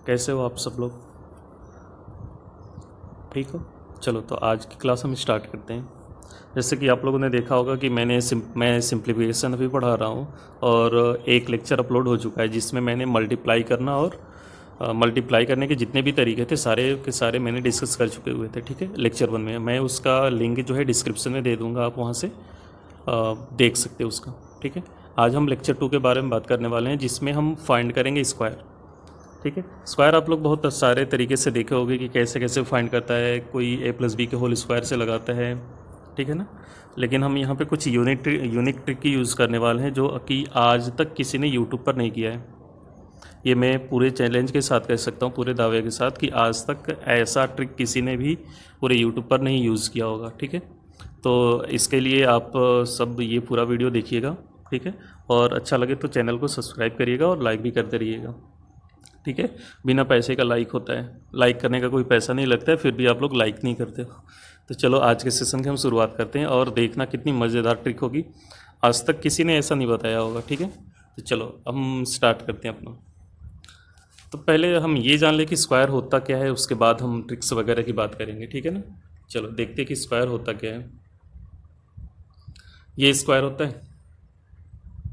कैसे हो आप सब लोग? ठीक हो? चलो तो आज की क्लास हम स्टार्ट करते हैं। जैसे कि आप लोगों ने देखा होगा कि मैं सिंप्लीफिकेशन अभी पढ़ा रहा हूँ और एक लेक्चर अपलोड हो चुका है जिसमें मैंने मल्टीप्लाई करना और मल्टीप्लाई करने के जितने भी तरीके थे सारे के सारे मैंने डिस्कस कर चुके हुए थे। ठीक है, लेक्चर 1 में मैं उसका लिंक जो है डिस्क्रिप्शन में दे दूँगा, आप वहाँ से देख सकते हो उसका। ठीक है, आज हम लेक्चर 2 के बारे में बात करने वाले हैं जिसमें हम फाइंड करेंगे स्क्वायर। ठीक है, स्क्वायर आप लोग बहुत सारे तरीके से देखे होंगे कि कैसे कैसे फाइंड करता है, कोई a+b के होल स्क्वायर से लगाता है, ठीक है ना। लेकिन हम यहाँ पे कुछ यूनिक ट्रिक की यूज़ करने वाले हैं जो कि आज तक किसी ने यूट्यूब पर नहीं किया है। ये मैं पूरे चैलेंज के साथ कह सकता हूँ, पूरे दावे के साथ, कि आज तक ऐसा ट्रिक किसी ने भी पूरे यूट्यूब पर नहीं यूज़ किया होगा। ठीक है, तो इसके लिए आप सब ये पूरा वीडियो देखिएगा। ठीक है, और अच्छा लगे तो चैनल को सब्सक्राइब करिएगा और लाइक भी करते रहिएगा। ठीक है, बिना पैसे का लाइक होता है, लाइक करने का कोई पैसा नहीं लगता है, फिर भी आप लोग लाइक नहीं करते हो। तो चलो आज के सेशन की हम शुरुआत करते हैं और देखना कितनी मज़ेदार ट्रिक होगी, आज तक किसी ने ऐसा नहीं बताया होगा। ठीक है, तो चलो हम स्टार्ट करते हैं अपना। तो पहले हम ये जान लें कि स्क्वायर होता क्या है, उसके बाद हम ट्रिक्स वगैरह की बात करेंगे। ठीक है ना, चलो देखते हैं कि स्क्वायर होता क्या है। ये स्क्वायर होता है,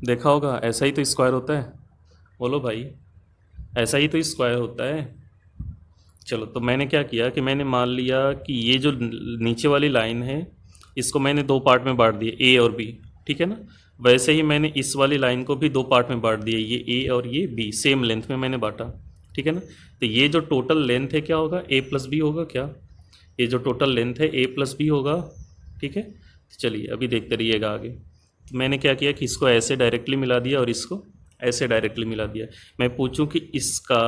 देखा होगा, ऐसा ही तो स्क्वायर होता है। बोलो भाई, ऐसा ही तो स्क्वायर होता है। चलो तो मैंने क्या किया कि मैंने मान लिया कि ये जो नीचे वाली लाइन है इसको मैंने दो पार्ट में बांट दिया, ए और बी। ठीक है ना, वैसे ही मैंने इस वाली लाइन को भी दो पार्ट में बांट दिया, ये ए और ये बी, सेम लेंथ में मैंने बांटा। ठीक है ना, तो ये जो टोटल लेंथ है क्या होगा, a+b होगा। क्या ये जो टोटल लेंथ है a+b होगा। ठीक है, तो चलिए अभी देखते रहिएगा आगे। तो मैंने क्या किया कि इसको ऐसे डायरेक्टली मिला दिया और इसको ऐसे डायरेक्टली मिला दिया। मैं पूछूं कि इसका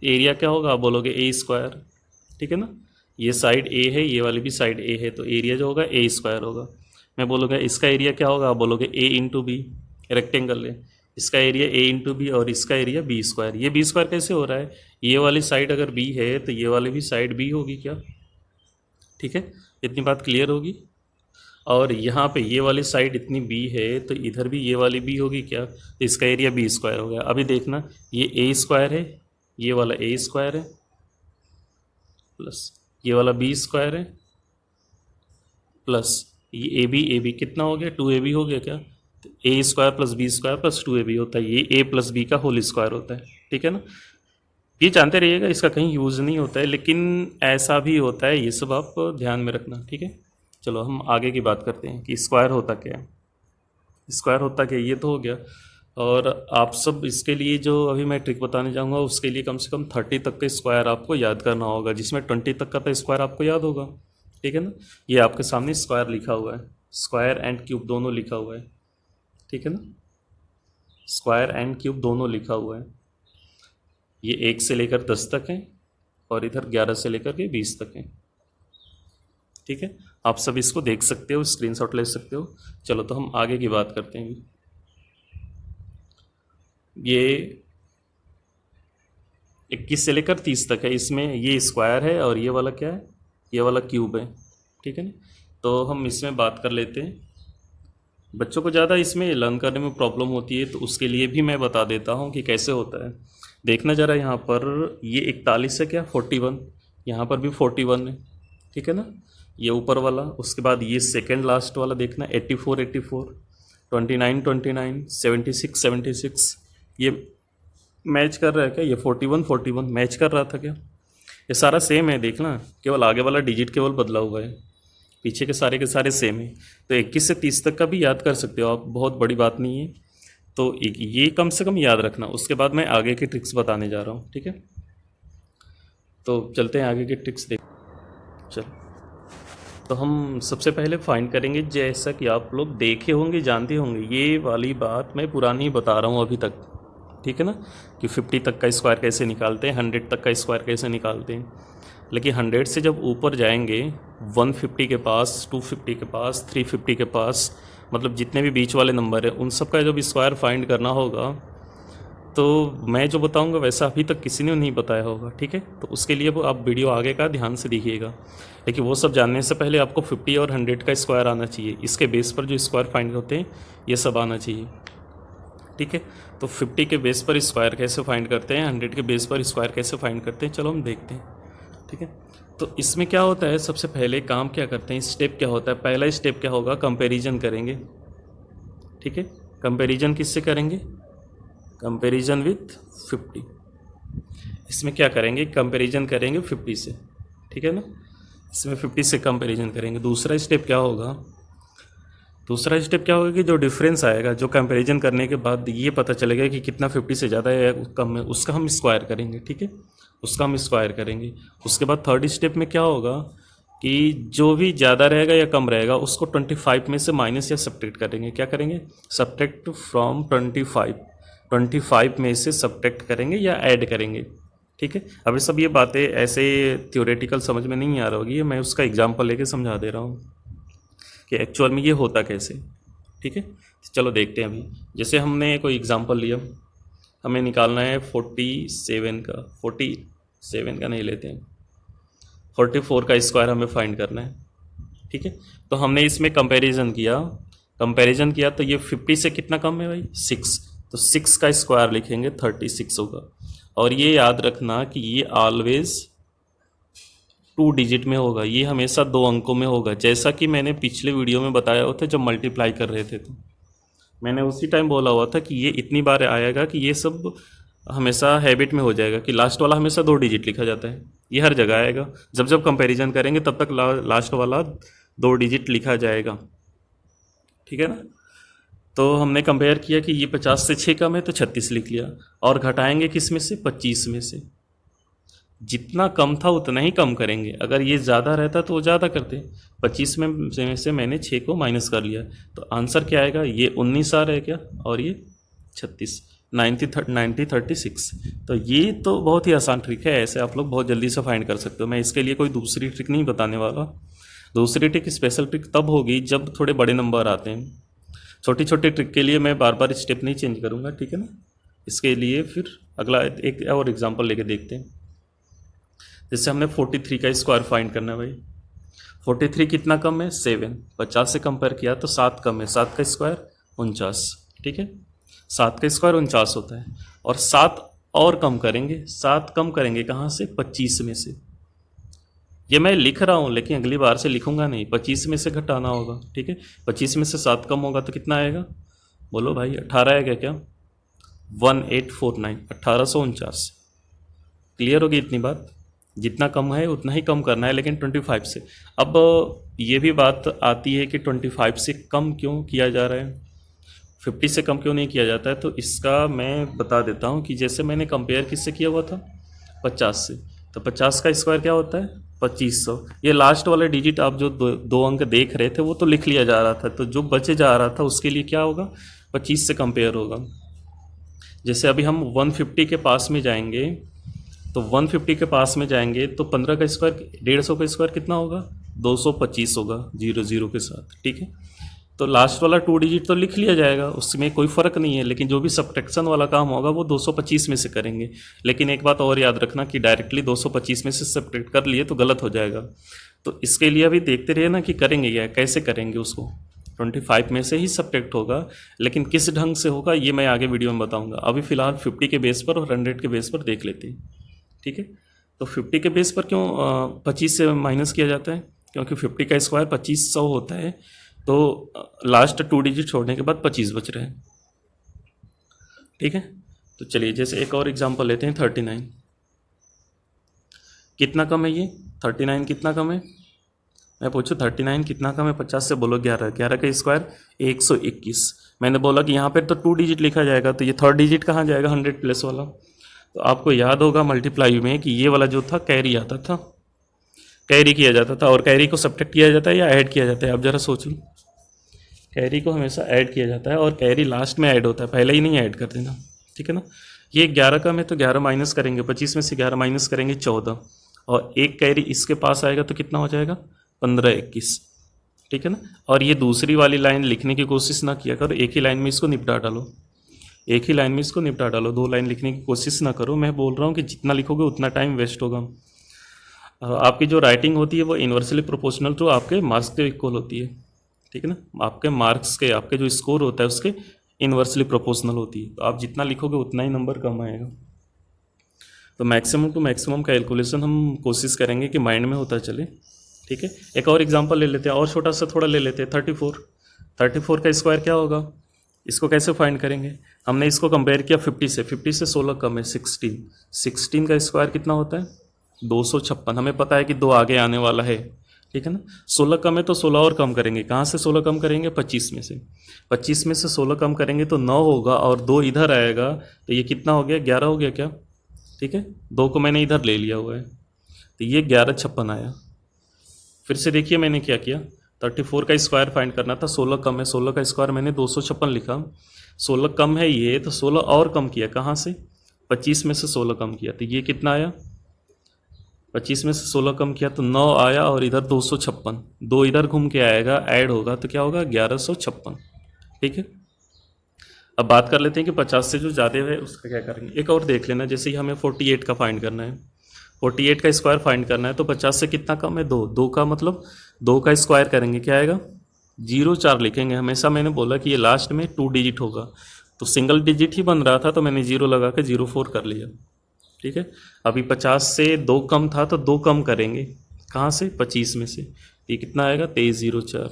एरिया क्या होगा, आप बोलोगे a²। ठीक है ना, ये साइड a है, ये वाली भी साइड a है, तो एरिया जो होगा a² होगा। मैं बोलूँगा इसका एरिया क्या होगा, आप बोलोगे a×b, रेक्टेंगल है, इसका एरिया a×b और इसका एरिया b²। ये b² कैसे हो रहा है, ये वाली साइड अगर b है तो ये वाली भी साइड b होगी क्या। ठीक है, इतनी बात क्लियर होगी। और यहाँ पे ये वाली साइड इतनी b है तो इधर भी ये वाली b होगी क्या, तो इसका एरिया b² हो गया। अभी देखना, ये a² है, ये वाला a² है, प्लस ये वाला b² है, प्लस ये ab कितना हो गया, 2ab हो गया क्या, तो a² + b² + 2ab होता है, ये a+b का होल स्क्वायर होता है। ठीक है ना, ये जानते रहिएगा, इसका कहीं यूज़ नहीं होता है लेकिन ऐसा भी होता है, ये सब आप ध्यान में रखना। ठीक है, चलो हम आगे की बात करते हैं कि स्क्वायर होता क्या है। स्क्वायर होता क्या, ये तो हो गया। और आप सब इसके लिए जो अभी मैं ट्रिक बताने जाऊंगा उसके लिए कम से कम 30 तक का स्क्वायर आपको याद करना होगा, जिसमें 20 तक का तो स्क्वायर आपको याद होगा। ठीक है ना, ये आपके सामने स्क्वायर लिखा हुआ है, स्क्वायर एंड क्यूब दोनों लिखा हुआ है। ठीक है ना, स्क्वायर एंड क्यूब दोनों लिखा हुआ है। ये 1 से लेकर 10 तक है और इधर 11 से लेकर के 20 तक है। ठीक है, आप सब इसको देख सकते हो, स्क्रीनशॉट ले सकते हो। चलो तो हम आगे की बात करते हैं। ये 21 से लेकर 30 तक है, इसमें ये स्क्वायर है और ये वाला क्या है, ये वाला क्यूब है। ठीक है ना, तो हम इसमें बात कर लेते हैं। बच्चों को ज़्यादा इसमें लर्न करने में प्रॉब्लम होती है तो उसके लिए भी मैं बता देता हूँ कि कैसे होता है। देखना ज़रा, यहाँ पर ये 41 है क्या, 41, यहाँ पर भी 41 है। ठीक है ना, ये ऊपर वाला, उसके बाद ये सेकेंड लास्ट वाला देखना, 84, 29, 76, 76, ये मैच कर रहा है क्या, ये 41 मैच कर रहा था क्या, ये सारा सेम है। देखना, केवल आगे वाला डिजिट केवल बदला हुआ है, पीछे के सारे सेम है। तो 21 से 30 तक का भी याद कर सकते हो आप, बहुत बड़ी बात नहीं है। तो ये कम से कम याद रखना, उसके बाद मैं आगे की ट्रिक्स बताने जा रहा हूँ। ठीक है, तो चलते हैं आगे की ट्रिक्स देख। चलो तो हम सबसे पहले फाइंड करेंगे, जैसा कि आप लोग देखे होंगे, जानते होंगे, ये वाली बात मैं पुरानी बता रहा हूँ अभी तक। ठीक है ना, कि 50 तक का स्क्वायर कैसे निकालते हैं, 100 तक का स्क्वायर कैसे निकालते हैं। लेकिन 100 से जब ऊपर जाएंगे, 150 के पास, 250 के पास, 350 के पास, मतलब जितने भी बीच वाले नंबर हैं उन सब का जब स्क्वायर फाइंड करना होगा तो मैं जो बताऊंगा वैसा अभी तक किसी ने नहीं बताया होगा। ठीक है, तो उसके लिए वो आप वीडियो आगे का ध्यान से देखिएगा। लेकिन वो सब जानने से पहले आपको 50 और 100 का स्क्वायर आना चाहिए, इसके बेस पर जो स्क्वायर फाइंड होते हैं ये सब आना चाहिए। ठीक है। तो 50 के बेस पर स्क्वायर कैसे फाइंड करते हैं, 100 के बेस पर स्क्वायर कैसे फाइंड करते हैं, चलो हम देखते हैं। ठीक है, तो इसमें क्या होता है, सबसे पहले काम क्या करते हैं, स्टेप क्या होता है, पहला स्टेप क्या होगा, कंपैरिजन करेंगे। ठीक है, कंपैरिजन किससे करेंगे, कंपैरिजन विथ 50। इसमें क्या करेंगे, कंपैरिजन करेंगे 50 से। ठीक है ना, इसमें 50 से कंपैरिजन करेंगे। दूसरा स्टेप क्या होगा, दूसरा स्टेप क्या होगा कि जो डिफरेंस आएगा, जो कंपैरिजन करने के बाद ये पता चलेगा कि कितना 50 से ज़्यादा है या कम है, उसका हम स्क्वायर करेंगे। ठीक है, उसका हम स्क्वायर करेंगे। उसके बाद थर्ड स्टेप में क्या होगा कि जो भी ज़्यादा रहेगा या कम रहेगा उसको 25 में से माइनस या सब्ट्रैक्ट करेंगे। क्या करेंगे, सब्ट्रैक्ट फ्रॉम 25 में से सब्ट्रैक्ट करेंगे या ऐड करेंगे। ठीक है, अभी सब ये बातें ऐसे थ्योरेटिकल समझ में नहीं आ रहा होगी, मैं उसका एग्जांपल लेके समझा दे रहा हूँ कि एक्चुअल में ये होता कैसे। ठीक है, चलो देखते हैं। अभी जैसे हमने कोई एग्जांपल लिया, हमें निकालना है 47 का नहीं लेते हैं, 44 का स्क्वायर हमें फाइंड करना है। ठीक है, तो हमने इसमें कंपैरिजन किया तो ये 50 से कितना कम है भाई, 6, तो 6 का स्क्वायर लिखेंगे 36 होगा। और ये याद रखना कि ये ऑलवेज 2 डिजिट में होगा, ये हमेशा 2 अंकों में होगा, जैसा कि मैंने पिछले वीडियो में बताया हुआ था जब मल्टीप्लाई कर रहे थे। तो मैंने उसी टाइम बोला हुआ था कि ये इतनी बार आएगा कि ये सब हमेशा हैबिट में हो जाएगा कि लास्ट वाला हमेशा 2 डिजिट लिखा जाता है। ये हर जगह आएगा, जब जब कंपैरिजन करेंगे तब तक लास्ट वाला 2 डिजिट लिखा जाएगा। ठीक है ना, तो हमने कंपेयर किया कि ये 50 से 6 कम है तो 36 लिख लिया, और घटाएंगे किस में से, 25 में से। जितना कम था उतना ही कम करेंगे, अगर ये ज़्यादा रहता तो वो ज़्यादा करते। 25 में से मैंने 6 को माइनस कर लिया, तो आंसर क्या आएगा, ये 19 आ रहा है क्या, और ये 36, 90 36। तो ये तो बहुत ही आसान ट्रिक है, ऐसे आप लोग बहुत जल्दी से फाइंड कर सकते हो। मैं इसके लिए कोई दूसरी ट्रिक नहीं बताने वाला। दूसरी ट्रिक, स्पेशल ट्रिक तब होगी जब थोड़े बड़े नंबर आते हैं। छोटी छोटी ट्रिक के लिए मैं बार बार स्टेप नहीं चेंज करूँगा। ठीक है ना, इसके लिए फिर अगला एक और एग्जाम्पल लेके देखते हैं। जैसे हमने 43 का स्क्वायर फाइंड करना है भाई। 43 कितना कम है, 7। 50 से कंपेयर किया तो 7 कम है, 7 का स्क्वायर 49। ठीक है, 7 का स्क्वायर 49 होता है, और 7 और कम करेंगे। 7 कम करेंगे कहाँ से, 25 में से। ये मैं लिख रहा हूँ लेकिन अगली बार से लिखूंगा नहीं, 25 में से घटाना होगा। ठीक है, 25 में से 7 कम होगा तो कितना आएगा, बोलो भाई, 18 आएगा क्या, 1849, 1849। क्लियर होगी इतनी बात, जितना कम है उतना ही कम करना है, लेकिन 25 से। अब ये भी बात आती है कि 25 से कम क्यों किया जा रहा है, 50 से कम क्यों नहीं किया जाता है। तो इसका मैं बता देता हूँ कि जैसे मैंने कंपेयर किससे किया हुआ था, 50 से। तो 50 का स्क्वायर क्या होता है, 2500। ये लास्ट वाला डिजिट आप जो दो अंक देख रहे थे वो तो लिख लिया जा रहा था, तो जो बचे जा रहा था उसके लिए क्या होगा, 25 से कंपेयर होगा। जैसे अभी हम 150 के पास में जाएंगे, तो 150 के पास में जाएंगे तो 15 का स्क्वायर, 150 का स्क्वायर कितना होगा, 225 होगा 0 के साथ। ठीक है, तो लास्ट वाला 2 डिजिट तो लिख लिया जाएगा, उसमें कोई फ़र्क नहीं है, लेकिन जो भी सब्ट्रैक्शन वाला काम होगा वो 225 में से करेंगे। लेकिन एक बात और याद रखना कि डायरेक्टली 225 में से सब्ट्रैक्ट कर लिए तो गलत हो जाएगा। तो इसके लिए अभी देखते रहिए ना कि करेंगे क्या, कैसे करेंगे उसको। 25 में से ही सब्ट्रैक्ट होगा, लेकिन किस ढंग से होगा ये मैं आगे वीडियो में बताऊँगा। अभी फ़िलहाल 50 के बेस पर और 100 के बेस पर देख लेते हैं। ठीक है, तो 50 के बेस पर क्यों 25 से माइनस किया जाता है, क्योंकि 50 का स्क्वायर 2500 होता है, तो लास्ट 2 डिजिट छोड़ने के बाद 25 बच रहे हैं। ठीक है, तो चलिए जैसे एक और एग्जांपल लेते हैं। 39 कितना कम है, ये 39 कितना कम है, मैं पूछूं 39 कितना कम है 50 से, बोलो 11। 11 का स्क्वायर 121। मैंने बोला कि यहाँ पर तो 2 डिजिट लिखा जाएगा, तो ये थर्ड डिजिट कहाँ जाएगा, 100 प्लस वाला। तो आपको याद होगा मल्टीप्लाई में कि ये वाला जो था कैरी आता था, कैरी किया जाता था, और कैरी को सब्ट्रैक्ट किया जाता है या ऐड किया जाता है, आप ज़रा सोच लो। कैरी को हमेशा ऐड किया जाता है, और कैरी लास्ट में ऐड होता है, पहले ही नहीं ऐड कर देना। ठीक है ना, ये 11 कम है तो 11 माइनस करेंगे, 25 में से 11 माइनस करेंगे 14, और एक कैरी इसके पास आएगा तो कितना हो जाएगा, 1521। ठीक है ना, और ये दूसरी वाली लाइन लिखने की कोशिश ना किया करो, एक ही लाइन में इसको निपटा डालो, एक ही लाइन में इसको निपटा डालो, 2 लाइन लिखने की कोशिश ना करो। मैं बोल रहा हूँ कि जितना लिखोगे उतना टाइम वेस्ट होगा। आपकी जो राइटिंग होती है वो इन्वर्सली प्रोपोर्शनल टू आपके मार्क्स के इक्वल होती है। ठीक है ना, आपके मार्क्स के, आपके जो स्कोर होता है उसके इन्वर्सली प्रोपोर्शनल होती है, तो आप जितना लिखोगे उतना ही नंबर कम आएगा। तो मैक्सिमम टू मैक्सिमम कैलकुलेशन हम कोशिश करेंगे कि माइंड में होता चले। ठीक है, एक और एग्जांपल ले लेते हैं, और छोटा सा थोड़ा ले लेते हैं। 34 का स्क्वायर क्या होगा, इसको कैसे फाइंड करेंगे। हमने इसको कंपेयर किया 50 से, 50 से 16 कम है 16 का स्क्वायर कितना होता है 256। हमें पता है कि 2 आगे आने वाला है, ठीक है ना। 16 कम है तो 16 और कम करेंगे, कहाँ से 16 कम करेंगे 25 में से, 25 में से 16 कम करेंगे तो 9 होगा, और 2 इधर आएगा तो ये कितना हो गया 11 हो गया क्या। ठीक है, 2 को मैंने इधर ले लिया हुआ है तो ये 1156 आया। फिर से देखिए मैंने क्या किया, 34 का स्क्वायर फाइंड करना था, 16 कम है, 16 का स्क्वायर मैंने 256 लिखा, 16 कम है ये तो 16 और कम किया, कहाँ से 25 में से 16 कम किया तो ये कितना आया, 25 में से 16 कम किया तो 9 आया, और इधर 256, 2 इधर घूम के आएगा ऐड होगा तो क्या होगा 1156। ठीक है, अब बात कर लेते हैं कि 50 से जो ज़्यादा है उसका क्या करेंगे। एक और देख लेना, जैसे ही हमें 48 का फाइंड करना है, 48 का स्क्वायर फाइंड करना है तो 50 से कितना कम है 2, 2 का मतलब 2 का स्क्वायर करेंगे क्या आएगा 0,4 लिखेंगे। हमेशा मैंने बोला कि ये लास्ट में 2 डिजिट होगा, तो सिंगल डिजिट ही बन रहा था तो मैंने 0 लगा के 04 कर लिया। ठीक है, अभी 50 से 2 कम था तो 2 कम करेंगे, कहाँ से 25 में से, ये कितना आएगा 23,04,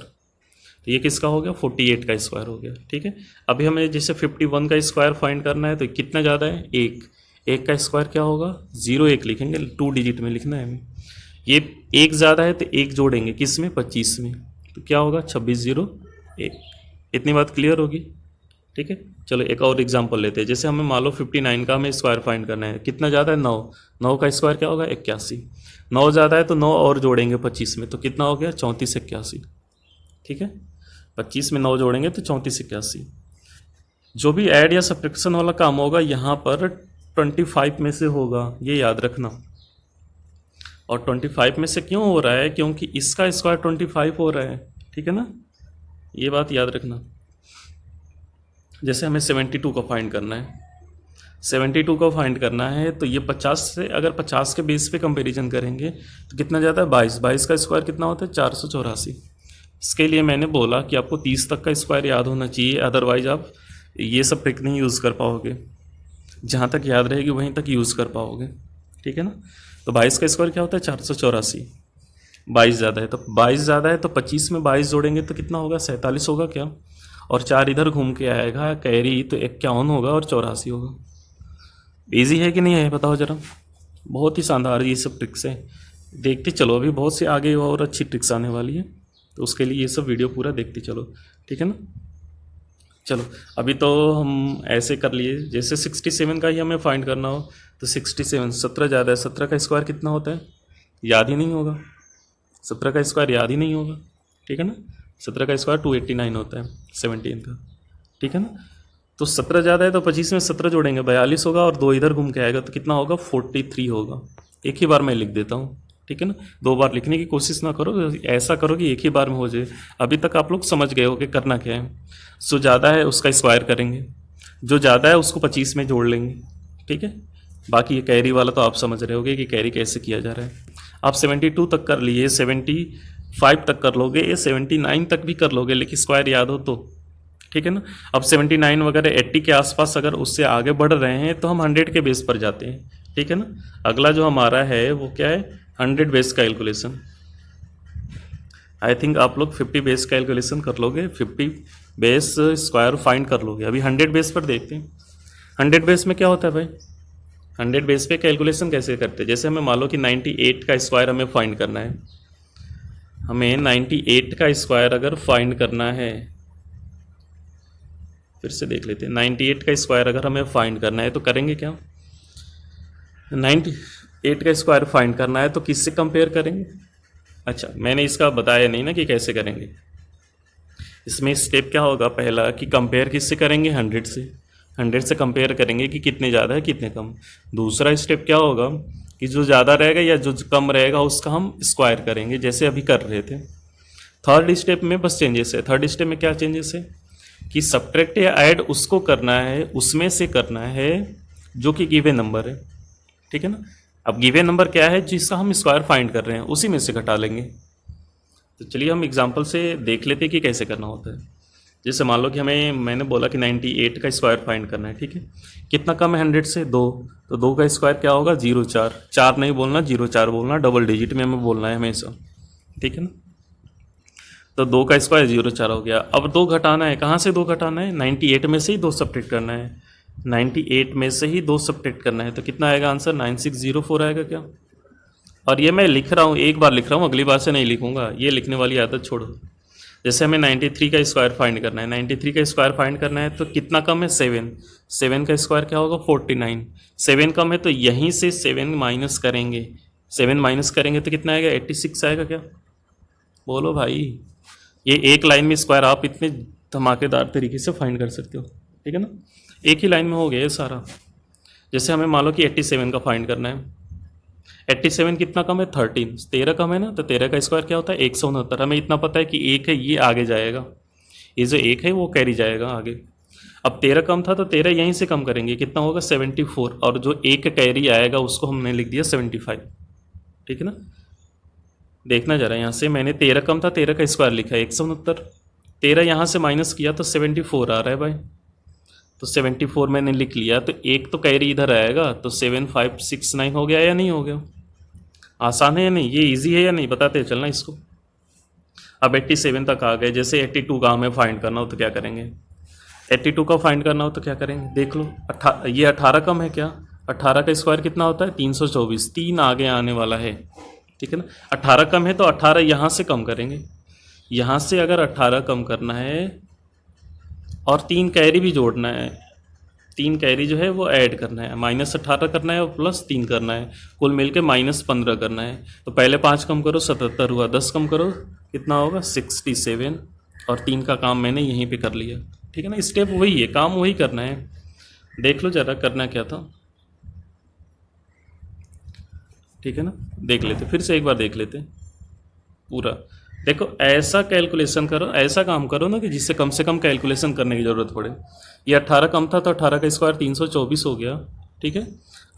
तो ये किसका हो गया 48 का स्क्वायर हो गया। ठीक है, अभी हमें जैसे 51 का स्क्वायर फाइंड करना है तो कितना ज़्यादा है 1 का स्क्वायर क्या होगा 01 लिखेंगे, 2 डिजिट में लिखना है हमें। ये 1 ज़्यादा है तो 1 जोड़ेंगे किस में 25 में, तो क्या होगा 2601। इतनी बात क्लियर होगी। ठीक है, चलो एक और एग्जांपल लेते हैं, जैसे हमें मान लो 59 का हमें स्क्वायर फाइंड करना है, कितना ज़्यादा है 9, 9 का स्क्वायर क्या होगा 81, 9 ज़्यादा है तो 9 और जोड़ेंगे 25 में तो कितना हो गया 3481। ठीक है, 25 में 9 जोड़ेंगे तो 3481। जो भी ऐड या सब्ट्रैक्शन वाला काम होगा यहाँ पर 25 में से होगा, ये याद रखना। और 25 में से क्यों हो रहा है, क्योंकि इसका स्क्वायर 25 हो रहा है। ठीक है ना, ये बात याद रखना। जैसे हमें 72 का फाइंड करना है, 72 का फाइंड करना है तो ये 50 से अगर 50 के बेस पे कंपैरिजन करेंगे तो कितना ज़्यादा है 22, 22 का स्क्वायर कितना होता है 484। इसके लिए मैंने बोला कि आपको 30 तक का स्क्वायर याद होना चाहिए, अदरवाइज आप ये सब ट्रिक नहीं यूज़ कर पाओगे, जहाँ तक याद रहेगी वहीं तक यूज़ कर पाओगे। ठीक है ना, तो 22 का स्क्वायर क्या होता है 484, 22 ज़्यादा है तो 22 ज़्यादा है तो 25 में 22 जोड़ेंगे तो कितना होगा 47 होगा क्या, और 4 इधर घूम के आएगा कैरी तो 51 होगा और 84 होगा। इजी है कि नहीं है बताओ ज़रा, बहुत ही शानदार ये सब ट्रिक्स है, देखते चलो, अभी बहुत से आगे और अच्छी ट्रिक्स आने वाली है, तो उसके लिए ये सब वीडियो पूरा देखते चलो। ठीक है ना, चलो अभी तो हम ऐसे कर लिए, जैसे 67 का ही हमें फाइंड करना हो तो 67, 17 ज़्यादा है, 17 का स्क्वायर कितना होता है याद ही नहीं होगा, 17 का स्क्वायर याद ही नहीं होगा। ठीक है ना, 17 का स्क्वायर 289 होता है 17 का। ठीक है ना, तो 17 ज़्यादा है तो 25 में 17 जोड़ेंगे 42 होगा, और 2 इधर घूम के आएगा तो कितना होगा 43 होगा। एक ही बार मैं लिख देता हूँ, ठीक है ना, 2 बार लिखने की कोशिश ना करो, ऐसा करो कि एक ही बार में हो जाए। अभी तक आप लोग समझ गए हो कि करना क्या है, जो ज़्यादा है उसका स्क्वायर करेंगे, जो ज़्यादा है उसको 25 में जोड़ लेंगे। ठीक है, बाकी ये कैरी वाला तो आप समझ रहे होगे कि कैरी कैसे किया जा रहा है। आप 72 तक कर लिए, 75 तक कर लोगे, ये 79 तक भी कर लोगे, लेकिन स्क्वायर याद हो तो। ठीक है ना, अब 79 वगैरह 80 के आसपास अगर उससे आगे बढ़ रहे हैं तो हम 100 के बेस पर जाते हैं। ठीक है ना, अगला जो हमारा है वो क्या है 100 बेस कैलकुलेशन। आई थिंक आप लोग 50 बेस कैलकुलेशन कर लोगे, 50 बेस स्क्वायर फाइंड कर लोगे। अभी 100 बेस पर देखते हैं। 100 बेस में क्या होता है भाई, 100 बेस पे कैलकुलेशन कैसे करते हैं। जैसे हमें मान लो कि 98 का स्क्वायर हमें फाइंड करना है, हमें 98 का स्क्वायर अगर फाइंड करना है, फिर से देख लेते हैं, 98 का स्क्वायर अगर हमें फाइंड करना है तो करेंगे क्या, 98 का स्क्वायर फाइंड करना है तो किससे कंपेयर करेंगे। अच्छा, मैंने इसका बताया नहीं ना कि कैसे करेंगे। इसमें स्टेप क्या होगा, पहला कि कंपेयर किससे करेंगे 100 से, 100 से कंपेयर करेंगे कि कितने ज़्यादा है कितने कम। दूसरा स्टेप क्या होगा कि जो ज़्यादा रहेगा या जो कम रहेगा उसका हम स्क्वायर करेंगे, जैसे अभी कर रहे थे। थर्ड स्टेप में बस चेंजेस है। थर्ड स्टेप में क्या चेंजेस है कि सब्ट्रैक्ट या ऐड उसको करना है, उसमें से करना है जो कि गिवन नंबर है। ठीक है ना, अब गिवन नंबर क्या है जिसका हम स्क्वायर फाइंड कर रहे हैं, उसी में से घटा लेंगे। तो चलिए हम एग्जांपल से देख लेते हैं कि कैसे करना होता है। जैसे मान लो कि हमें, मैंने बोला कि 98 का स्क्वायर फाइंड करना है, ठीक है। कितना कम है 100 से? 2। तो 2 का स्क्वायर क्या होगा? 0 4। 4 नहीं बोलना, 0 4 बोलना, डबल डिजिट में हमें बोलना है हमेशा, ठीक है ना। तो 2 का स्क्वायर 0 4 हो गया। अब 2 घटाना है, कहाँ से 2 घटाना है? 98 में से ही 2 सब्ट्रैक्ट करना है, 98 में से ही 2 सब्ट्रैक्ट करना है। तो कितना आएगा आंसर? 9604 आएगा क्या? और ये मैं लिख रहा हूँ, एक बार लिख रहा हूँ, अगली बार से नहीं लिखूंगा, ये लिखने वाली आदत छोड़ो। जैसे हमें 93 का स्क्वायर फाइंड करना है, 93 का स्क्वायर फाइंड करना है, तो कितना कम है? 7। 7 का स्क्वायर क्या होगा? 49। 7 कम है तो यहीं से 7 माइनस करेंगे, 7 माइनस करेंगे तो कितना आएगा? 86 आएगा क्या? बोलो भाई। ये एक लाइन में स्क्वायर आप इतने धमाकेदार तरीके से फाइंड कर सकते हो, ठीक है ना। एक ही लाइन में हो गया ये सारा। जैसे हमें मान लो कि 87 का फाइंड करना है, 87 कितना कम है? 13। 13 कम है ना, तो 13 का स्क्वायर क्या होता है? 169। हमें इतना पता है कि एक है, ये आगे जाएगा, ये जो एक है वो कैरी जाएगा आगे। अब 13 कम था तो 13 यहीं से कम करेंगे, कितना होगा? 74। और जो एक कैरी आएगा उसको हमने लिख दिया 75, ठीक है ना। देखना जरा, यहाँ से मैंने 13 कम था, 13 का स्क्वायर लिखा है 169। 13 यहाँ से माइनस किया तो 74 आ रहा है भाई। तो 74 मैंने लिख लिया, तो एक तो कैरी इधर आएगा, तो 7569 हो गया या नहीं हो गया? आसान है या नहीं? ये इजी है या नहीं? बताते चलना इसको। अब 87 तक आ गए। जैसे 82 का हमें फाइंड करना हो तो क्या करेंगे? 82 का फाइंड करना हो तो क्या करेंगे? देख लो, ये 18 कम है क्या? 18 का स्क्वायर कितना होता है? 324। 3 आगे आने वाला है, ठीक है ना। 18 कम है तो 18 यहाँ से कम करेंगे। यहाँ से अगर 18 कम करना है और 3 कैरी भी जोड़ना है, 3 कैरी जो है वो ऐड करना है, -18 करना है और +3 करना है, कुल मिलके -15 करना है। तो पहले 5 कम करो, 77 हुआ, 10 कम करो, कितना होगा? 67। और 3 का काम मैंने यहीं पे कर लिया, ठीक है ना। स्टेप वही है, काम वही करना है। देख लो ज़रा करना क्या था, ठीक है ना। देख लेते, फिर से एक बार देख लेते पूरा। देखो, ऐसा कैलकुलेशन करो, ऐसा काम करो ना कि जिससे कम से कम कैलकुलेशन करने की ज़रूरत पड़े। ये 18 कम था तो 18 का स्क्वायर 324 हो गया, ठीक है।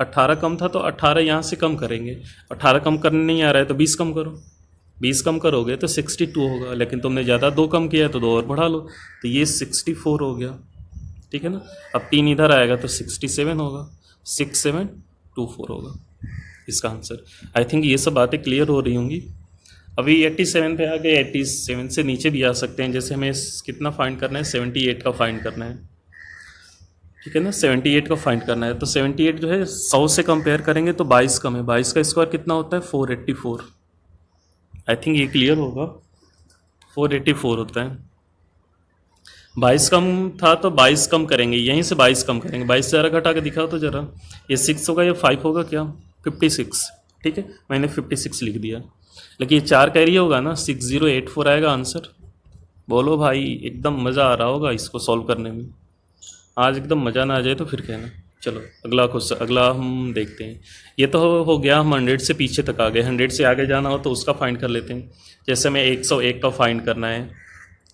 18 कम था तो 18 यहाँ से कम करेंगे। 18 कम करने नहीं आ रहा है तो 20 कम करो, 20 कम करोगे तो 62 होगा। लेकिन तुमने ज़्यादा 2 कम किया है तो 2 और बढ़ा लो, तो ये 64 हो गया, ठीक है ना। अब 3 इधर आएगा तो 67 होगा, 6724 होगा इसका आंसर। आई थिंक ये सब बातें क्लियर हो रही होंगी। अभी 87 पे आ गए, 87 से नीचे भी आ सकते हैं। जैसे हमें कितना फाइंड करना है? 78 का फाइंड करना है, ठीक है ना। 78 का फाइंड करना है तो 78 जो है 100 से कंपेयर करेंगे तो 22 कम है। 22 का स्क्वायर कितना होता है? 484। आई थिंक ये क्लियर होगा, 484 होता है। 22 कम था तो 22 कम करेंगे, यहीं से 22 कम करेंगे। 22 से ज़रा घटा के दिखाओ तो ज़रा। ये 6 होगा, ये 5 होगा क्या? 56, ठीक है। मैंने 56 लिख दिया, लेकिन ये 4 कैरी होगा ना, 6084 आएगा आंसर। बोलो भाई, एकदम मज़ा आ रहा होगा इसको सॉल्व करने में। आज एकदम मज़ा ना आ जाए तो फिर कहना। चलो अगला हम देखते हैं। ये तो हो गया, हम 100 से पीछे तक आ गए। 100 से आगे जाना हो तो उसका फाइंड कर लेते हैं। जैसे हमें 101 का फाइंड करना है,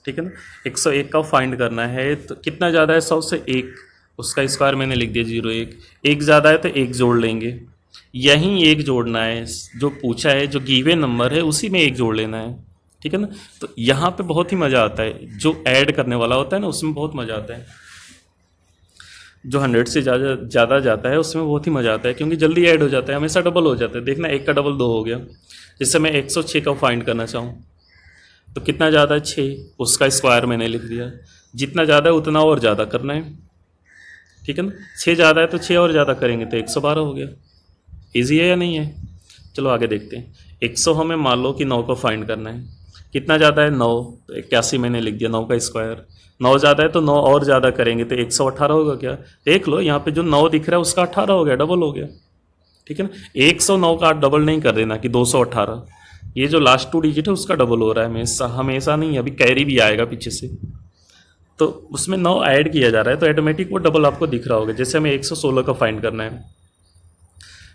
ठीक है ना। 101 का फाइंड करना है तो कितना ज़्यादा है 100 से? 1। उसका स्क्वायर मैंने लिख दिया 01। 1 ज़्यादा है तो 1 जोड़ लेंगे, यहीं 1 जोड़ना है। जो पूछा है, जो गिवन नंबर है उसी में 1 जोड़ लेना है, ठीक है ना। तो यहाँ पे बहुत ही मज़ा आता है, जो ऐड करने वाला होता है ना उसमें बहुत मज़ा आता है। जो 100 से ज़्यादा जाता है उसमें बहुत ही मज़ा आता है, क्योंकि जल्दी ऐड हो जाता है, हमेशा डबल हो जाता है। देखना, 1 का डबल 2 हो गया। जैसे मैं 106 का फाइंड करना चाहूँ तो कितना ज़्यादा है? 6। उसका स्क्वायर मैंने लिख दिया। जितना ज़्यादा है उतना और ज़्यादा करना है, ठीक है ना। 6 ज़्यादा है तो 6 और ज़्यादा करेंगे तो 112 हो गया। ईजी है या नहीं है? चलो आगे देखते हैं। 100 हमें मान लो कि 9 को फाइंड करना है। कितना ज़्यादा है? 9, तो 81 मैंने लिख दिया, 9 का स्क्वायर। 9 ज़्यादा है तो 9 और ज़्यादा करेंगे तो 118 होगा क्या? देख लो यहाँ पे जो 9 दिख रहा है उसका 18 हो गया, डबल हो गया, ठीक है ना। 109 का डबल नहीं कर देना कि 218। ये जो लास्ट 2 डिजिट है उसका डबल हो रहा है हमेशा नहीं, अभी कैरी भी आएगा पीछे से, तो उसमें 9 ऐड किया जा रहा है तो ऑटोमेटिक वो डबल आपको दिख रहा होगा। जैसे हमें 116 का फाइंड करना है,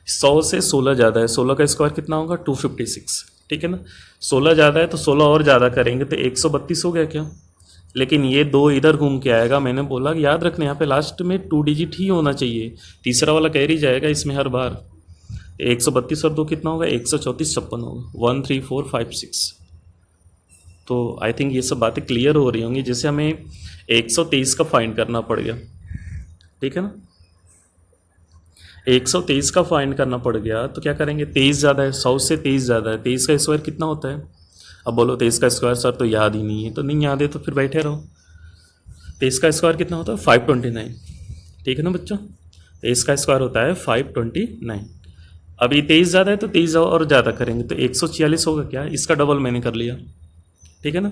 100 से 16 ज़्यादा है, 16 का स्क्वायर कितना होगा? 256, ठीक है ना। 16 ज़्यादा है तो 16 और ज़्यादा करेंगे तो 132 हो गया क्या? लेकिन ये 2 इधर घूम के आएगा। मैंने बोला कि याद रखना, यहाँ पे लास्ट में 2 डिजिट ही होना चाहिए, तीसरा वाला कैरी जाएगा इसमें हर बार। 132 और 2 कितना होगा? 134, 56 होगा। 13456, तो आई थिंक ये सब बातें क्लियर हो रही होंगी। जैसे हमें 123 का फाइंड करना पड़ गया, ठीक है ना, 123 का फाइंड करना पड़ गया तो क्या करेंगे, 23 ज़्यादा है, 100 से 23 ज़्यादा है, 23 का स्क्वायर कितना होता है। अब बोलो 23 का स्क्वायर सर तो याद ही नहीं है, तो नहीं याद है तो फिर बैठे रहो। 23 का स्क्वायर कितना होता है 529, ठीक है ना बच्चों, 23 का स्क्वायर होता है 529। अभी 23 ज़्यादा है तो 23 और ज़्यादा करेंगे तो 146 होगा, क्या इसका डबल मैंने कर लिया, ठीक है ना।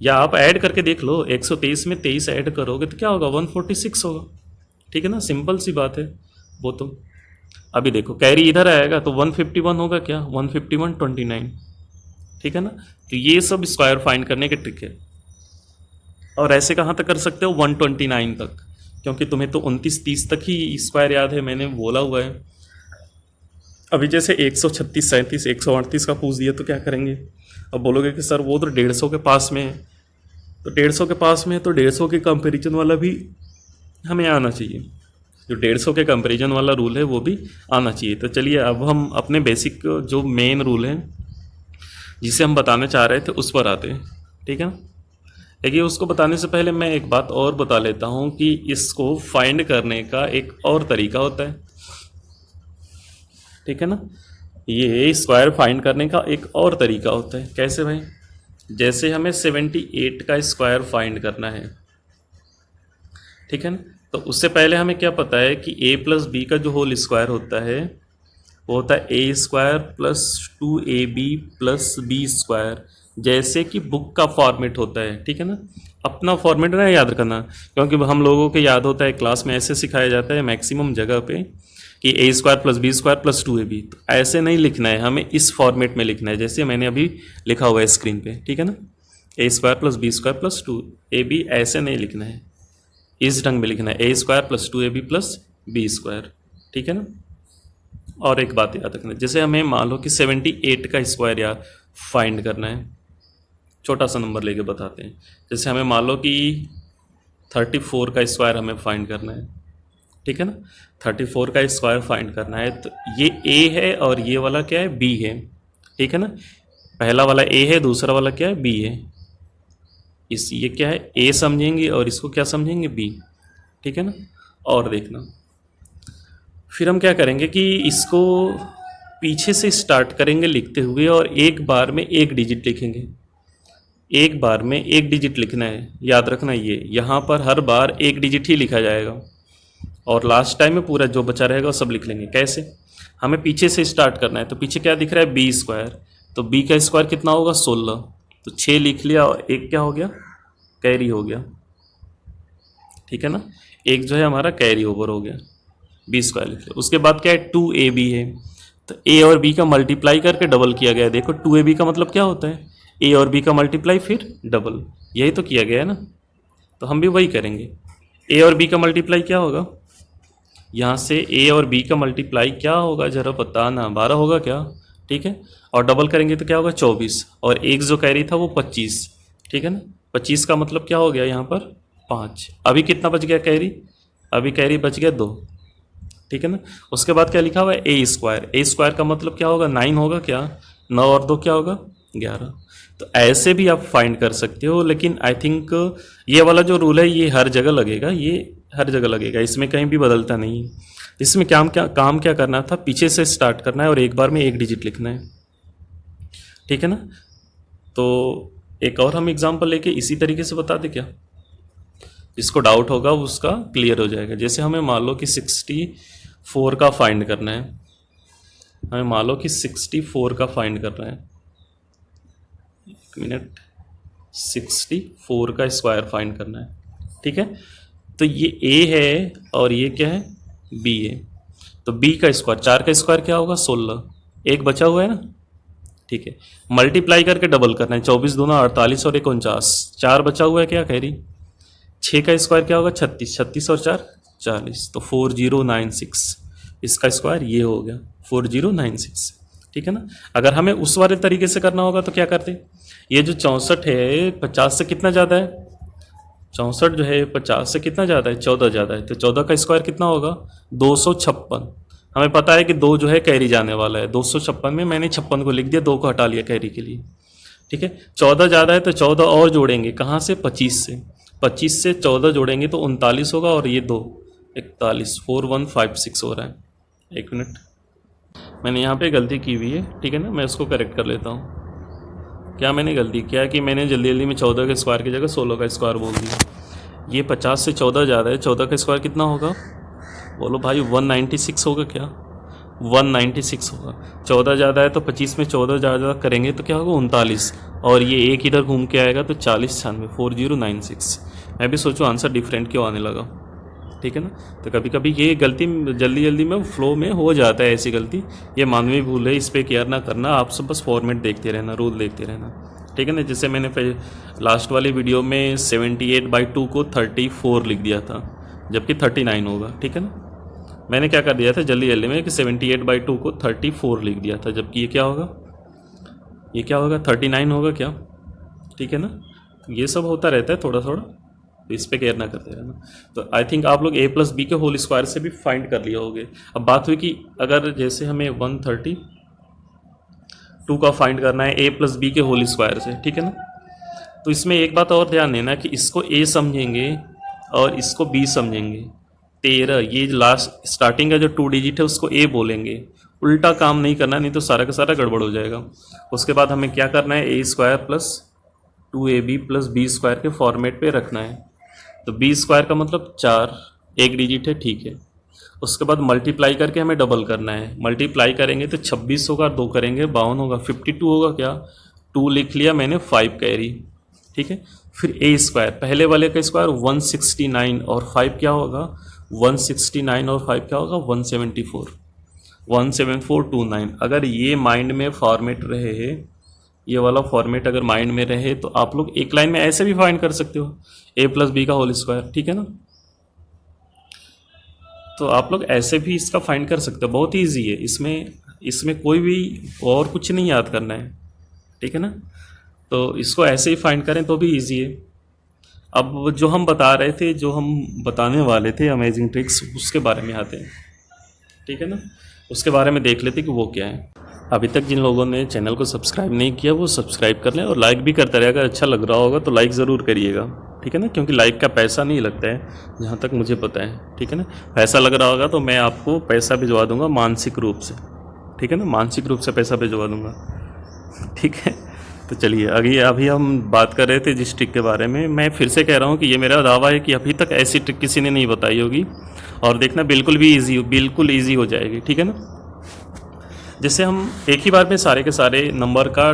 या आप ऐड करके देख लो, 123 में 23 ऐड करोगे तो क्या होगा 146 होगा, ठीक है ना, सिंपल सी बात है वो तो। अभी देखो कैरी इधर आएगा तो 151 होगा, क्या 151 29, ठीक है ना। तो ये सब स्क्वायर फाइंड करने के ट्रिक है। और ऐसे कहाँ तक कर सकते हो 129 तक, क्योंकि तुम्हें तो 29 30 तक ही स्क्वायर याद है, मैंने बोला हुआ है। अभी जैसे 136 37 138 का पूछ दिया तो क्या करेंगे, अब बोलोगे कि सर वो तो 150 के पास में है, तो 150 के पास में है तो 150 के कंपैरिजन वाला भी हमें आना चाहिए, जो 150 के कंपैरिजन वाला रूल है वो भी आना चाहिए। तो चलिए अब हम अपने बेसिक जो मेन रूल है जिसे हम बताने चाह रहे थे उस पर आते हैं, ठीक है ना। देखिए उसको बताने से पहले मैं एक बात और बता लेता हूँ कि इसको फाइंड करने का एक और तरीका होता है, ठीक है ना। ये स्क्वायर फाइंड करने का एक और तरीका होता है, कैसे भाई, जैसे हमें 78 का स्क्वायर फाइंड करना है, ठीक है ना, तो उससे पहले हमें क्या पता है कि a प्लस बी का जो होल स्क्वायर होता है वो होता है a square plus 2ab plus B square, जैसे कि बुक का फॉर्मेट होता है, ठीक है ना। अपना फॉर्मेट ना याद रखना, क्योंकि हम लोगों को याद होता है क्लास में ऐसे सिखाया जाता है मैक्सिमम जगह पे कि a square plus B square plus 2ab, तो ऐसे नहीं लिखना है, हमें इस फॉर्मेट में लिखना है जैसे मैंने अभी लिखा हुआ है स्क्रीन पे, ठीक है ना। a square plus B square plus 2ab ऐसे नहीं लिखना है, इस ढंग में लिखना है a square plus 2ab plus B square, ठीक है ना। और एक बात याद रखना, जैसे हमें मान लो कि 78 का स्क्वायर यार फाइंड करना है, छोटा सा नंबर लेके बताते हैं, जैसे हमें मान लो कि 34 का स्क्वायर हमें फाइंड करना है, ठीक है ना, 34 का स्क्वायर फाइंड करना है, तो ये a है और ये वाला क्या है b है, ठीक है ना। पहला वाला a है, दूसरा वाला क्या है b है, इस ये क्या है a समझेंगे और इसको क्या समझेंगे b, ठीक है ना। और देखना फिर हम क्या करेंगे कि इसको पीछे से स्टार्ट करेंगे लिखते हुए और एक बार में एक डिजिट लिखेंगे, एक बार में एक डिजिट लिखना है, याद रखना ये यहाँ पर हर बार एक डिजिट ही लिखा जाएगा और लास्ट टाइम में पूरा जो बचा रहेगा वो सब लिख लेंगे। कैसे, हमें पीछे से स्टार्ट करना है, तो पीछे क्या दिख रहा है बी स्क्वायर, तो बी का स्क्वायर कितना होगा 16, तो 6 लिख लिया और एक क्या हो गया कैरी हो गया, ठीक है ना, एक जो है हमारा कैरी ओवर हो गया, बी स्क्वायर लिख लिया। उसके बाद क्या है 2ab है, तो a और b का मल्टीप्लाई करके डबल किया गया है, देखो 2ab का मतलब क्या होता है a और b का मल्टीप्लाई फिर डबल, यही तो किया गया है ना, तो हम भी वही करेंगे। a और b का मल्टीप्लाई क्या होगा, यहाँ से a और b का मल्टीप्लाई क्या होगा जरा बताना, 12 होगा क्या, ठीक है, और डबल करेंगे तो क्या होगा 24, और एक जो कैरी था वो 25, ठीक है ना, 25 का मतलब क्या हो गया यहाँ पर 5, अभी कितना बच गया कैरी, अभी कैरी बच गया 2, ठीक है ना। उसके बाद क्या लिखा हुआ है a स्क्वायर का मतलब क्या होगा 9 होगा, क्या 9 और 2 क्या होगा 11, तो ऐसे भी आप फाइंड कर सकते हो, लेकिन आई थिंक ये वाला जो रूल है ये हर जगह लगेगा, ये हर जगह लगेगा, इसमें कहीं भी बदलता नहीं है। इसमें काम क्या करना था, पीछे से स्टार्ट करना है और एक बार में एक डिजिट लिखना है, ठीक है ना। तो एक और हम एग्जांपल लेके इसी तरीके से बता दें क्या, जिसको डाउट होगा उसका क्लियर हो जाएगा। जैसे हमें मान लो कि 64 का फाइंड करना है, हमें मान लो कि 64 का फाइंड करना है, एक मिनट, 64 का स्क्वायर फाइंड करना है, ठीक है। तो ये a है और ये क्या है b है, तो b का स्क्वायर 4 का स्क्वायर क्या होगा 16, एक बचा हुआ है ना, ठीक है, मल्टीप्लाई करके डबल करना है, 24 दूना 48 और 49, 4 बचा हुआ है क्या कैरी, 6 का स्क्वायर क्या होगा 36, 36 और 4 40, तो 4096, इसका स्क्वायर ये हो गया 4096, ठीक है ना। अगर हमें उस वाले तरीके से करना होगा तो क्या करते, ये जो 64 है 50 से कितना ज़्यादा है, 64 जो है 50 से कितना ज़्यादा है 14 ज़्यादा है, तो 14 का स्क्वायर कितना होगा 256, हमें पता है कि 2 जो है कैरी जाने वाला है, 256 में मैंने 56 को लिख दिया, 2 को हटा लिया कैरी के लिए, ठीक है, 14 ज़्यादा है तो 14 और जोड़ेंगे, कहाँ से, 25 से, 25 से 14 जोड़ेंगे तो 39 होगा, और ये 2 41, 4156 हो रहा है। एक मिनट, मैंने यहाँ पे गलती की हुई है, ठीक है ना, मैं उसको करेक्ट कर लेता हूँ। क्या मैंने गलती किया कि मैंने जल्दी जल्दी में 14 के स्क्वायर की जगह 16 का स्क्वायर बोल दिया। ये 50 से 14 ज़्यादा है, 14 का स्क्वायर कितना होगा, बोलो भाई, 196 होगा क्या, 196 होगा। 14 ज़्यादा है तो 25 में 14 ज़्यादा करेंगे तो क्या होगा, 39, और ये एक इधर घूम के आएगा तो 40 96, 4096। मैं भी सोचूं आंसर डिफरेंट क्यों आने लगा, ठीक है ना। तो कभी कभी ये गलती जल्दी जल्दी में फ्लो में हो जाता है, ऐसी गलती, ये मानवीय भूल है, इस पर केयर ना करना, आप सब बस फॉर्मेट देखते रहना, रूल देखते रहना, ठीक है ना। जैसे मैंने लास्ट वाली वीडियो में 78/2 को 34 लिख दिया था, जबकि 39 होगा, ठीक है ना। मैंने क्या कर दिया था जल्दी जल्दी में कि 78/2 को 34 लिख दिया था, जबकि ये क्या होगा, ये क्या होगा, 39 होगा क्या, ठीक है ना। ये सब होता रहता है थोड़ा थोड़ा, तो इस पे केयर ना करते रहना। तो आई थिंक आप लोग a+b के होल स्क्वायर से भी फाइंड कर लिए होगे। अब बात हुई कि अगर जैसे हमें 132 का फाइंड करना है a+b के होल स्क्वायर से, ठीक है ना, तो इसमें एक बात और ध्यान देना कि इसको a समझेंगे और इसको b समझेंगे। 13, ये लास्ट स्टार्टिंग का जो 2 डिजिट है उसको a बोलेंगे, उल्टा काम नहीं करना, नहीं तो सारा का सारा गड़बड़ हो जाएगा। उसके बाद हमें क्या करना है, a² + 2ab + b² के फॉर्मेट पे रखना है। तो b² का मतलब 4, एक डिजिट है, ठीक है। उसके बाद मल्टीप्लाई करके हमें डबल करना है, मल्टीप्लाई करेंगे तो 26 होगा, 2 करेंगे 52 होगा, 52 होगा क्या, 2 लिख लिया मैंने, 5 कैरी, ठीक है। फिर a², पहले वाले का स्क्वायर 169 और 5 क्या होगा, 169 और 5 क्या होगा, 174, 17429। अगर ये माइंड में फॉर्मेट रहे, ये वाला फॉर्मेट अगर माइंड में रहे, तो आप लोग एक लाइन में ऐसे भी फाइंड कर सकते हो, a+b का होल स्क्वायर, ठीक है ना। तो आप लोग ऐसे भी इसका फाइंड कर सकते हो, बहुत ही ईजी है, इसमें कोई भी और कुछ नहीं याद करना है, ठीक है ना। तो इसको ऐसे ही फाइंड करें तो भी ईजी है। अब जो हम बता रहे थे, जो हम बताने वाले थे अमेजिंग ट्रिक्स, उसके बारे में आते हैं, ठीक है ना। उसके बारे में देख लेते कि वो क्या है। अभी तक जिन लोगों ने चैनल को सब्सक्राइब नहीं किया वो सब्सक्राइब कर लें, और लाइक भी करते रहे, अगर अच्छा लग रहा होगा तो लाइक ज़रूर करिएगा, ठीक है ना, क्योंकि लाइक का पैसा नहीं लगता है जहाँ तक मुझे पता है, ठीक है ना। पैसा लग रहा होगा तो मैं आपको पैसा भिजवा दूंगा मानसिक रूप से, ठीक है ना, मानसिक रूप से पैसा भिजवा दूंगा, ठीक है। तो चलिए, अभी हम बात कर रहे थे जिस ट्रिक के बारे में, मैं फिर से कह रहा हूँ कि ये मेरा दावा है कि अभी तक ऐसी ट्रिक किसी ने नहीं बताई होगी, और देखना बिल्कुल ईजी हो जाएगी, ठीक है ना। जैसे हम एक ही बार में सारे के सारे नंबर का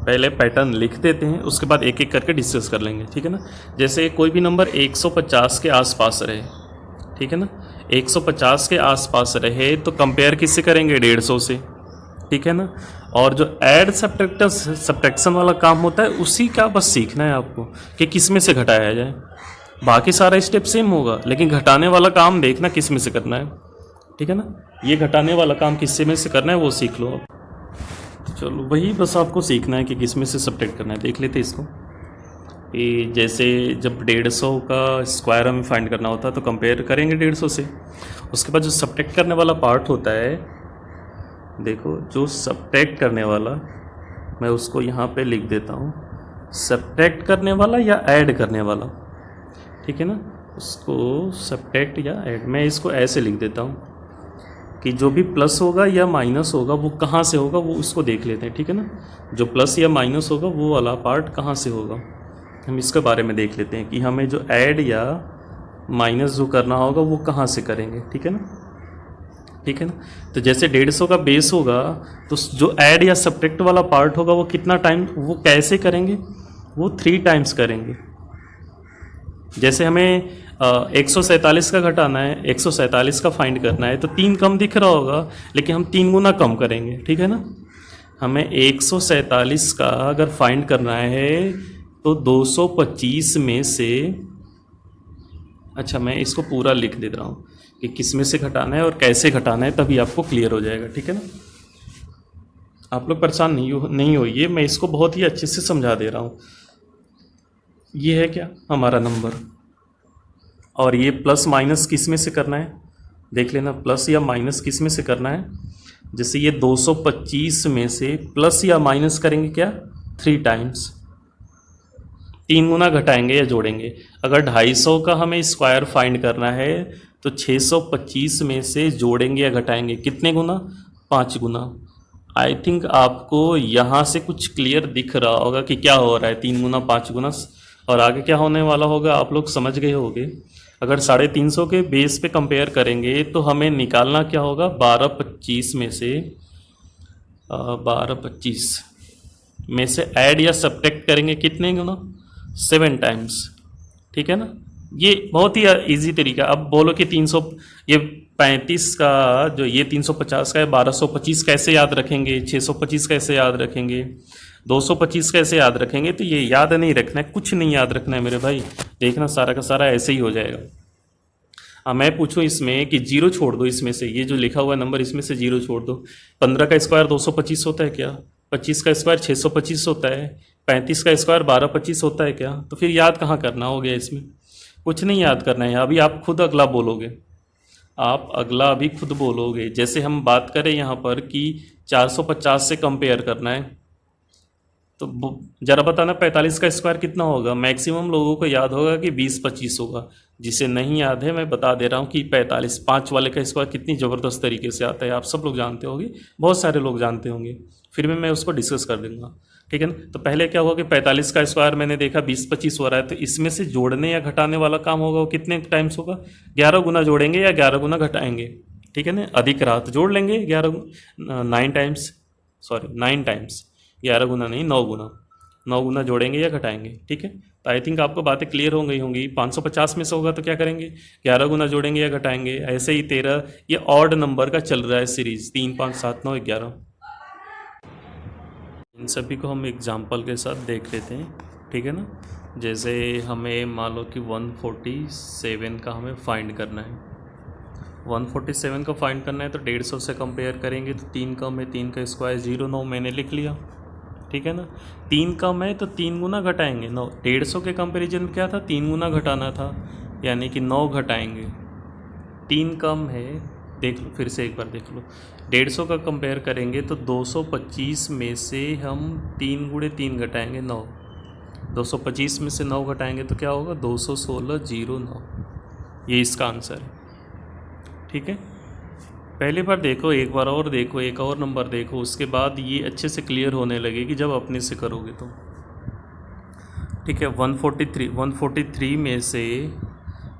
पहले पैटर्न लिख देते हैं, उसके बाद एक एक करके डिस्कस कर लेंगे, ठीक है ना। जैसे कोई भी नंबर 150 के आसपास रहे, ठीक है ना, 150 के आसपास रहे तो कंपेयर किससे करेंगे, 150 से, ठीक है ना। और जो ऐड सब्ट्रैक्शन वाला काम होता है उसी का बस सीखना है आपको कि किस में से घटाया जाए। बाकी सारा स्टेप सेम होगा, लेकिन घटाने वाला काम देखना किस में से करना है, ठीक है ना। ये घटाने वाला काम किससे में से करना है वो सीख लो आप। तो चलो, वही बस आपको सीखना है कि किस में से सब्ट्रैक्ट करना है। देख लेते हैं इसको। ये जैसे जब 150 का स्क्वायर हमें फाइंड करना होता है तो कंपेयर करेंगे 150 से। उसके बाद जो सब्ट्रैक्ट करने वाला पार्ट होता है, देखो जो सब्ट्रैक्ट करने वाला, मैं उसको यहाँ पे लिख देता हूँ, सब्ट्रैक्ट करने वाला या ऐड करने वाला, ठीक है ना। उसको सब्ट्रैक्ट या ऐड, मैं इसको ऐसे लिख देता हूँ कि जो भी प्लस होगा या माइनस होगा वो कहाँ से होगा, वो उसको देख लेते हैं, ठीक है ना। जो प्लस या माइनस होगा वो वाला पार्ट कहाँ से होगा, हम इसके बारे में देख लेते हैं कि हमें जो ऐड या माइनस जो करना होगा वो कहाँ से करेंगे, ठीक है ना, ठीक है ना। तो जैसे 150 का बेस होगा तो जो ऐड या सब्ट्रैक्ट वाला पार्ट होगा वो कितना टाइम, वो कैसे करेंगे, वो 3 टाइम्स करेंगे। जैसे हमें 147 का घटाना है, 147 का फाइंड करना है, तो 3 कम दिख रहा होगा, लेकिन हम 3 गुना कम करेंगे, ठीक है ना। हमें 147 का अगर फाइंड करना है तो 225 में से, अच्छा मैं इसको पूरा लिख दे रहा हूँ कि किस में से घटाना है और कैसे घटाना है, तभी आपको क्लियर हो जाएगा, ठीक है ना। आप लोग परेशान नहीं होइए, मैं इसको बहुत ही अच्छे से समझा दे रहा हूँ। ये है क्या हमारा नंबर, और ये प्लस माइनस किस में से करना है, देख लेना, प्लस या माइनस किस में से करना है। जैसे ये 225 में से प्लस या माइनस करेंगे क्या, 3 टाइम्स, 3 गुना घटाएंगे या जोड़ेंगे। अगर 250 का हमें स्क्वायर फाइंड करना है तो 625 में से जोड़ेंगे या घटाएंगे कितने गुना, 5 गुना। आई थिंक आपको यहाँ से कुछ क्लियर दिख रहा होगा कि क्या हो रहा है, 3 गुना 5 गुना, और आगे क्या होने वाला होगा आप लोग समझ गए होंगे। अगर 350 के बेस पे कंपेयर करेंगे तो हमें निकालना क्या होगा, 1225 में से 1225 में से ऐड या सब्ट्रैक्ट करेंगे कितने गुना, 7 टाइम्स। ठीक है ना, ये बहुत ही इजी तरीका। अब बोलो कि 300, ये 35 का जो ये 350 का है, 1225 कैसे याद रखेंगे, 625 कैसे याद रखेंगे, 225 कैसे याद रखेंगे। तो ये याद नहीं रखना है, कुछ नहीं याद रखना है मेरे भाई, देखना सारा का सारा ऐसे ही हो जाएगा। मैं पूछूं इसमें कि जीरो छोड़ दो, इसमें से ये जो लिखा हुआ नंबर इसमें से जीरो छोड़ दो। 15 का स्क्वायर 225 होता है क्या, 25 का स्क्वायर 625 होता है, 35 का स्क्वायर 1225 होता है क्या। तो फिर याद कहाँ करना हो गया, इसमें कुछ नहीं याद करना है। अभी आप खुद अगला बोलोगे, आप अगला अभी खुद बोलोगे। जैसे हम बात करें यहाँ पर कि 450 से कंपेयर करना है, तो जरा बताना 45 का स्क्वायर कितना होगा। मैक्सिमम लोगों को याद होगा कि 20-25 होगा। जिसे नहीं याद है मैं बता दे रहा हूँ कि 45 5 वाले का स्क्वायर कितनी ज़बरदस्त तरीके से आता है, आप सब लोग जानते होंगे, बहुत सारे लोग जानते होंगे, फिर भी मैं उसको डिस्कस कर दूँगा। ठीक है ना। तो पहले क्या होगा कि 45 का स्क्वायर मैंने देखा 20-25 हो रहा है, तो इसमें से जोड़ने या घटाने वाला काम होगा वो कितने टाइम्स होगा, 11 गुना जोड़ेंगे या 11 गुना घटाएंगे। ठीक है ना, अधिक रहा तो जोड़ लेंगे 9 टाइम्स, सॉरी 9 टाइम्स, 11 गुना नहीं 9 गुना, 9 गुना जोड़ेंगे या घटाएंगे। ठीक है, तो आई थिंक आपको बातें क्लियर हो गई होंगी। 550 में से होगा तो क्या करेंगे, 11 गुना जोड़ेंगे या घटाएंगे। ऐसे ही 13, ये ऑड नंबर का चल रहा है सीरीज, 3 5 7 9 11। इन सभी को हम एग्जाम्पल के साथ देख लेते हैं। ठीक है ना, जैसे हमें मान लो कि 147 का हमें फाइंड करना है, 147 का फाइंड करना है तो 150 से कंपेयर करेंगे तो 3 कम है, 3 का स्क्वायर 0 9 मैंने लिख लिया। ठीक है ना, 3 कम है तो 3 गुना घटाएंगे 9। 150 के कंपेरिजन क्या था, 3 गुना घटाना था, यानी कि 9 घटाएंगे। 3 कम है, देख लो फिर से एक बार देख लो, 150 का कंपेयर करेंगे तो 225 में से हम 3 गुणे 3 घटाएंगे 9, 225 में से 9 घटाएंगे तो क्या होगा 216 ये इसका आंसर है। ठीक है, पहली बार देखो, एक बार और देखो, एक और नंबर देखो, उसके बाद ये अच्छे से क्लियर होने लगेगी जब अपने से करोगे तो। ठीक है, 143 में से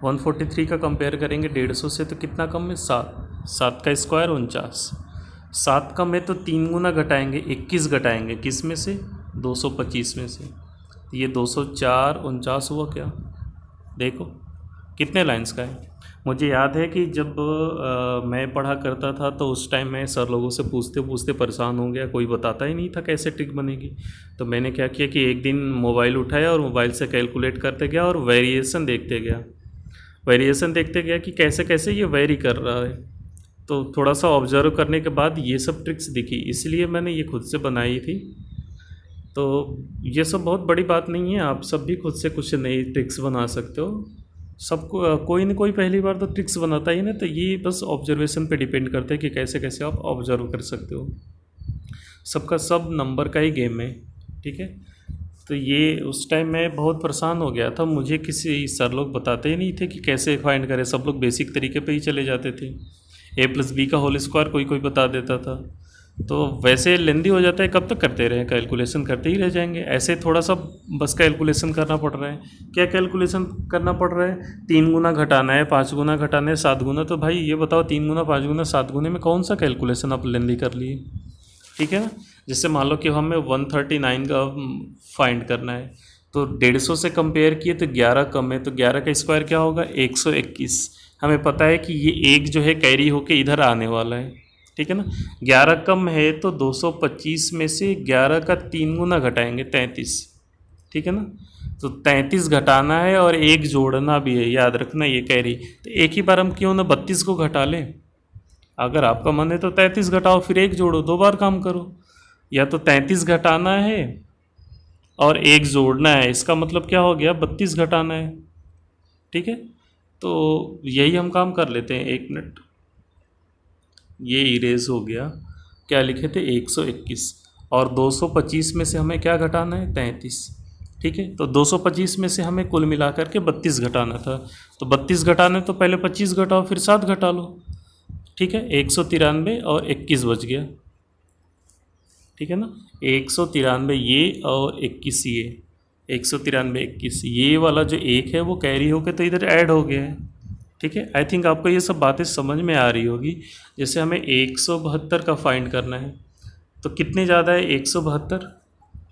143 का कंपेयर करेंगे 150 से तो कितना कम है, 7 का स्क्वायर 49, 7 कम है तो 3 गुना घटाएंगे 21 घटाएंगे, किस में से, 225 में से। ये 204 49 हुआ क्या, देखो कितने लाइंस का है। मुझे याद है कि जब मैं पढ़ा करता था तो उस टाइम मैं सर लोगों से पूछते पूछते परेशान हो गया, कोई बताता ही नहीं था कैसे ट्रिक बनेगी। तो मैंने क्या किया कि एक दिन मोबाइल उठाया और मोबाइल से कैलकुलेट करते गया और वेरिएशन देखते गया कि कैसे कैसे ये वेरी कर रहा है। तो थोड़ा सा ऑब्जर्व करने के बाद ये सब ट्रिक्स दिखी, इसलिए मैंने ये खुद से बनाई थी। तो ये सब बहुत बड़ी बात नहीं है, आप सब भी खुद से कुछ नई ट्रिक्स बना सकते हो। सबको कोई न कोई पहली बार तो ट्रिक्स बनाता ही ना, तो ये बस ऑब्जर्वेशन पे डिपेंड करता है कि कैसे कैसे आप ऑब्जर्व कर सकते हो। सबका सब नंबर का ही गेम है। ठीक है, तो ये उस टाइम मैं बहुत परेशान हो गया था, मुझे किसी सर लोग बताते ही नहीं थे कि कैसे फाइंड करें, सब लोग बेसिक तरीके पे ही चले जाते थे। a+b का होल स्क्वायर कोई कोई बता देता था, तो वैसे लेंदी हो जाता है, कब तक करते रहें, कैलकुलेशन करते ही रह जाएंगे। ऐसे थोड़ा सा बस कैलकुलेशन करना पड़ रहा है। क्या कैलकुलेशन करना पड़ रहा है, 3 गुना घटाना है, 5 गुना घटाना है, 7 गुना। तो भाई ये बताओ 3 गुना 5 गुना 7 गुने में कौन सा कैलकुलेशन आप लेंदी कर लिए। ठीक है ना, जैसे मान लो कि हमें 139 का फाइंड करना है, तो 150 से कंपेयर किए तो 11 कम है, तो 11 का स्क्वायर क्या होगा 121। हमें पता है कि ये एक जो है कैरी होके इधर आने वाला है। ठीक है ना, 11 कम है तो 225 में से 11 का 3 गुना घटाएंगे 33। ठीक है ना, तो 33 घटाना है और एक जोड़ना भी है, याद रखना ये कैरी। तो एक ही बार हम क्यों ना 32 को घटा लें, अगर आपका मन है तो 33 घटाओ फिर एक जोड़ो, 2 बार काम करो। या तो 33 घटाना है और एक जोड़ना है, इसका मतलब क्या हो गया 32 घटाना है। ठीक है, तो यही हम काम कर लेते हैं। 1 मिनट, ये इरेज हो गया, क्या लिखे थे 121। और 225 में से हमें क्या घटाना है, 33। ठीक है, तो 225 में से हमें कुल मिलाकर के 32 घटाना था। तो 32 घटाने तो पहले 25 घटाओ फिर 7 घटा लो। ठीक है, 193 और 21 बच गया। ठीक है ना, 193 ये और 21 ये, 193 21, ये वाला जो एक है वो कैरी होकर तो इधर ऐड हो गया है। ठीक है, आई थिंक आपको ये सब बातें समझ में आ रही होगी। जैसे हमें 172 का फाइंड करना है तो कितने ज़्यादा है 172,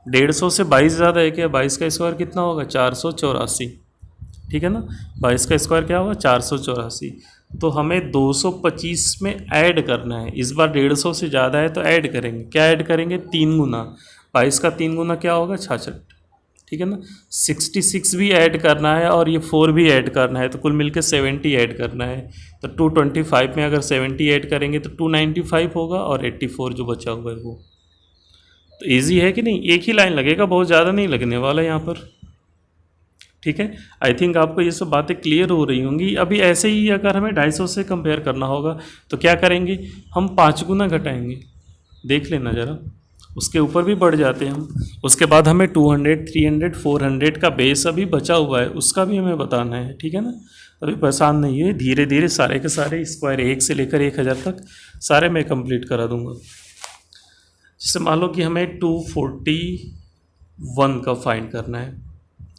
150 से 22 ज़्यादा है क्या, 22 का स्क्वायर कितना होगा 484। ठीक है ना, 22 का स्क्वायर क्या होगा 484। तो हमें 225 में ऐड करना है, इस बार 150 से ज़्यादा है तो ऐड करेंगे, क्या ऐड करेंगे 3 गुना, 22 का 3 गुना क्या होगा 66। ठीक है ना, 66 भी ऐड करना है और ये 4 भी ऐड करना है, तो कुल मिलकर 70 ऐड करना है। तो 225 में अगर 70 ऐड करेंगे तो 295 होगा और 84 जो बचा हुआ है वो। तो ईजी है कि नहीं, एक ही लाइन लगेगा, बहुत ज़्यादा नहीं लगने वाला यहाँ पर। ठीक है, आई थिंक आपको ये सब बातें क्लियर हो रही होंगी। अभी ऐसे ही अगर हमें 250 से कंपेयर करना होगा तो क्या करेंगे, हम 5 गुना घटाएंगे, देख लेना ज़रा, उसके ऊपर भी बढ़ जाते हैं हम। उसके बाद हमें 200, 300, 400 का बेस अभी बचा हुआ है, उसका भी हमें बताना है। ठीक है ना, अभी परेशान नहीं है, धीरे धीरे सारे के सारे स्क्वायर 1 से लेकर 1000 तक सारे मैं कंप्लीट करा दूंगा। जैसे मान लो कि हमें 241 का फाइंड करना है।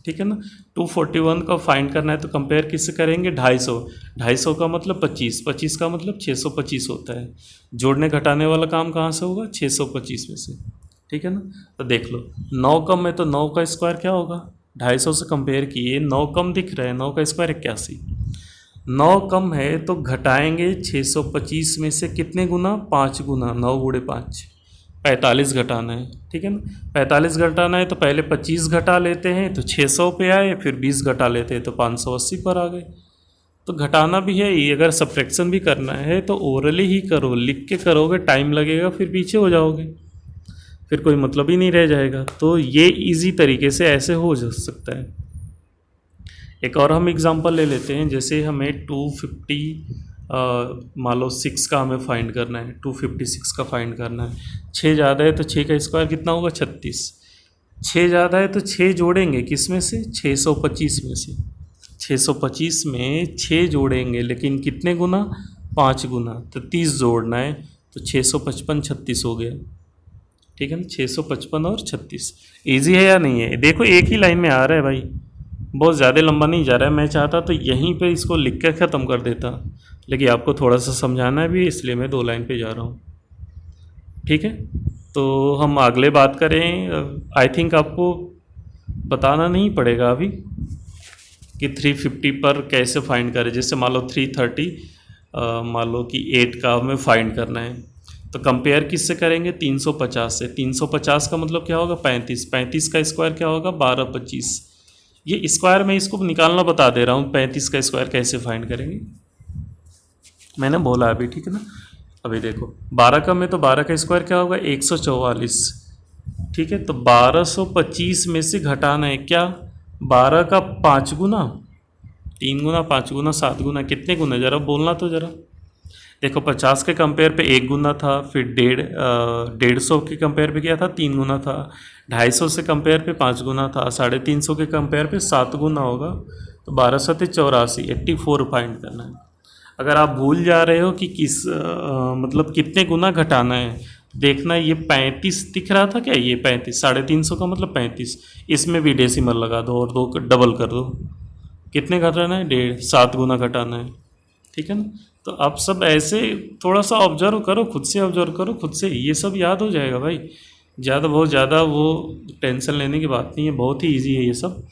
ठीक है ना, 241 का फाइंड करना है तो कंपेयर किससे करेंगे, 250, 250 का मतलब 25, 25 का मतलब 625 होता है। जोड़ने घटाने वाला काम कहाँ से होगा, 625 में से। ठीक है ना, तो देख लो 9 कम है तो 9 का स्क्वायर क्या होगा, 250 से कंपेयर किए 9 कम दिख रहा है, 9 का स्क्वायर 81। 9 कम है तो घटाएंगे 625 में से कितने गुना, 5 गुना, 9 गुणे 5, 45 घटाना है। ठीक है ना, 45 घटाना है तो पहले 25 घटा लेते हैं तो 600 पे आए, फिर 20 घटा लेते हैं तो 580 पर आ गए। तो घटाना भी है ये, अगर सब्ट्रैक्शन भी करना है तो ओरली ही करो, लिख के करोगे टाइम लगेगा, फिर पीछे हो जाओगे, फिर कोई मतलब ही नहीं रह जाएगा। तो ये इजी तरीके से ऐसे हो जा सकता है। एक और हम एग्जांपल ले लेते हैं, जैसे हमें 250 मान लो 6 का हमें फाइंड करना है, 256 का फाइंड करना है। 6 ज़्यादा है तो 6 का स्क्वायर कितना होगा 36। 6 ज़्यादा है तो 6 जोड़ेंगे किस में से, 625 में से। 625 में 6 जोड़ेंगे लेकिन कितने गुना, 5 गुना, तो 30 जोड़ना है तो 655 36 हो गया। ठीक है ना, 655 और 36। ईजी है या नहीं है, देखो एक ही लाइन में आ रहा है भाई, बहुत ज़्यादा लंबा नहीं जा रहा है। मैं चाहता तो यहीं पे इसको लिख कर ख़त्म कर देता, लेकिन आपको थोड़ा सा समझाना है भी, इसलिए मैं 2 लाइन पे जा रहा हूँ। ठीक है, तो हम अगले बात करें। आई थिंक आपको बताना नहीं पड़ेगा अभी कि 350 पर कैसे फाइंड करें। जैसे मान लो 330, मान लो कि 8 का हमें फाइंड करना है तो कंपेयर किससे करेंगे, 350 से। 350 का मतलब क्या होगा 35, 35 का स्क्वायर क्या होगा 1225। ये स्क्वायर मैं इसको निकालना बता दे रहा हूँ, 35 का स्क्वायर कैसे फाइंड करेंगे मैंने बोला अभी। ठीक है ना, अभी देखो 12 का में तो 12 का स्क्वायर क्या होगा 144। ठीक है, तो 1225 में से घटाना है क्या, 12 का 5 गुना, 3 गुना, 5 गुना, 7 गुना, कितने गुना ज़रा बोलना तो ज़रा। देखो 50 के कंपेयर पे 1 गुना था, फिर 150 के कंपेयर पे क्या था 3 गुना था, 250 से कंपेयर पे 5 गुना था, 350 के कंपेयर पे 7 गुना होगा, तो 12 7 84, 84 फाइंड करना है। अगर आप भूल जा रहे हो कि मतलब कितने गुना घटाना है, देखना ये 35 दिख रहा था क्या, ये 35, 350 का मतलब 35, इसमें भी डेसिमल लगा दो और 2 डबल कर दो, कितने घटाना है 1.5, 7 गुना घटाना है। ठीक है ना, तो आप सब ऐसे थोड़ा सा ऑब्जर्व करो, खुद से ऑब्जर्व करो, खुद से ये सब याद हो जाएगा भाई। बहुत ज़्यादा वो टेंशन लेने की बात नहीं है, बहुत ही ईजी है, ये सब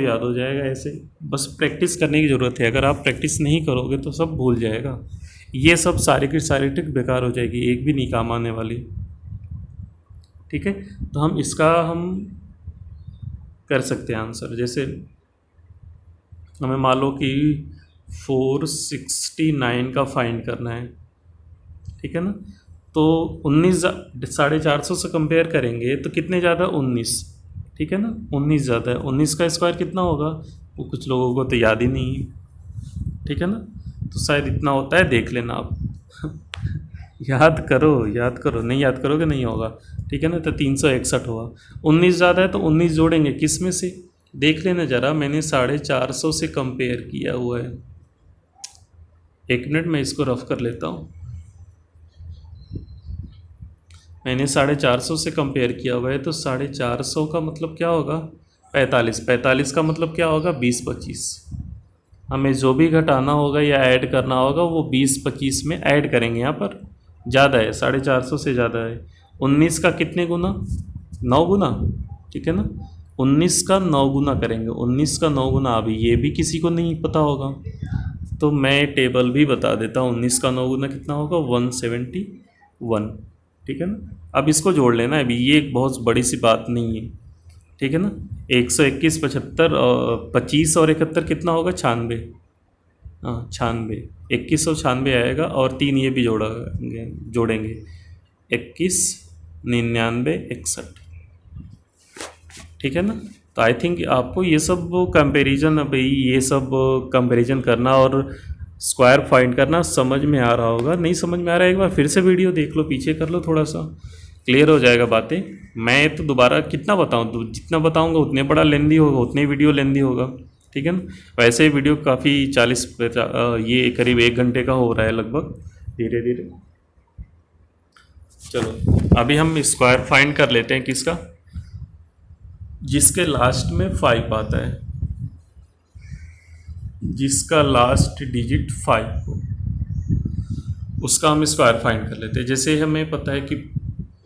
याद हो जाएगा ऐसे। बस प्रैक्टिस करने की ज़रूरत है, अगर आप प्रैक्टिस नहीं करोगे तो सब भूल जाएगा, ये सब सारी की सारी ट्रिक बेकार हो जाएगी, एक भी नहीं काम आने वाली। ठीक है, तो हम इसका कर सकते हैं आंसर। जैसे हमें मान लो कि 469 का फाइंड करना है। ठीक है ना, तो 19 450 से कंपेयर करेंगे तो कितने ज़्यादा 19। ठीक है ना, 19 ज़्यादा है, 19 का स्क्वायर कितना होगा वो कुछ लोगों को तो याद ही नहीं है। ठीक है ना, तो शायद इतना होता है, देख लेना आप याद करो, याद करो, नहीं याद करोगे नहीं होगा, ठीक है ना। तो 361 हुआ, 19 ज़्यादा है तो 19 जोड़ेंगे, किस में से देख लेना ज़रा, मैंने 450 से कंपेयर किया हुआ है। एक मिनट मैं इसको रफ कर लेता हूँ। मैंने 450 से कंपेयर किया हुआ है, तो 450 का मतलब क्या होगा 45, 45 का मतलब क्या होगा 20 25। हमें जो भी घटाना होगा या ऐड करना होगा वो 20 25 में ऐड करेंगे। यहाँ पर ज़्यादा है, 450 से ज़्यादा है। 19 का कितने गुना, 9 गुना, ठीक है ना। 19 का 9 गुना करेंगे, 19 का 9 गुना। अभी ये भी किसी को नहीं पता होगा तो मैं टेबल भी बता देता हूँ। 19 का 9 गुना कितना होगा 171, ठीक है ना। अब इसको जोड़ लेना है, अभी ये एक बहुत बड़ी सी बात नहीं है, ठीक है ना। 121 75 और 25 और 71 कितना होगा 96, हाँ 96, 2196 आएगा। और 3 ये भी जोड़ेंगे 21 99 61, ठीक है ना। तो आई थिंक आपको ये सब कंपैरिजन, अभी ये सब कंपैरिजन करना और स्क्वायर फाइंड करना समझ में आ रहा होगा। नहीं समझ में आ रहा है एक बार फिर से वीडियो देख लो, पीछे कर लो, थोड़ा सा क्लियर हो जाएगा बातें। मैं तो दोबारा कितना बताऊं, जितना बताऊंगा उतने बड़ा लेंदी होगा, उतने वीडियो लेंदी होगा, ठीक है ना। वैसे वीडियो काफ़ी 40 ये करीब 1 घंटे का हो रहा है लगभग, धीरे धीरे। चलो अभी हम स्क्वायर फाइंड कर लेते हैं किसका, जिसके लास्ट में 5 आता है, जिसका लास्ट डिजिट 5 हो, उसका हम स्क्वायर फाइंड कर लेते हैं। जैसे हमें पता है कि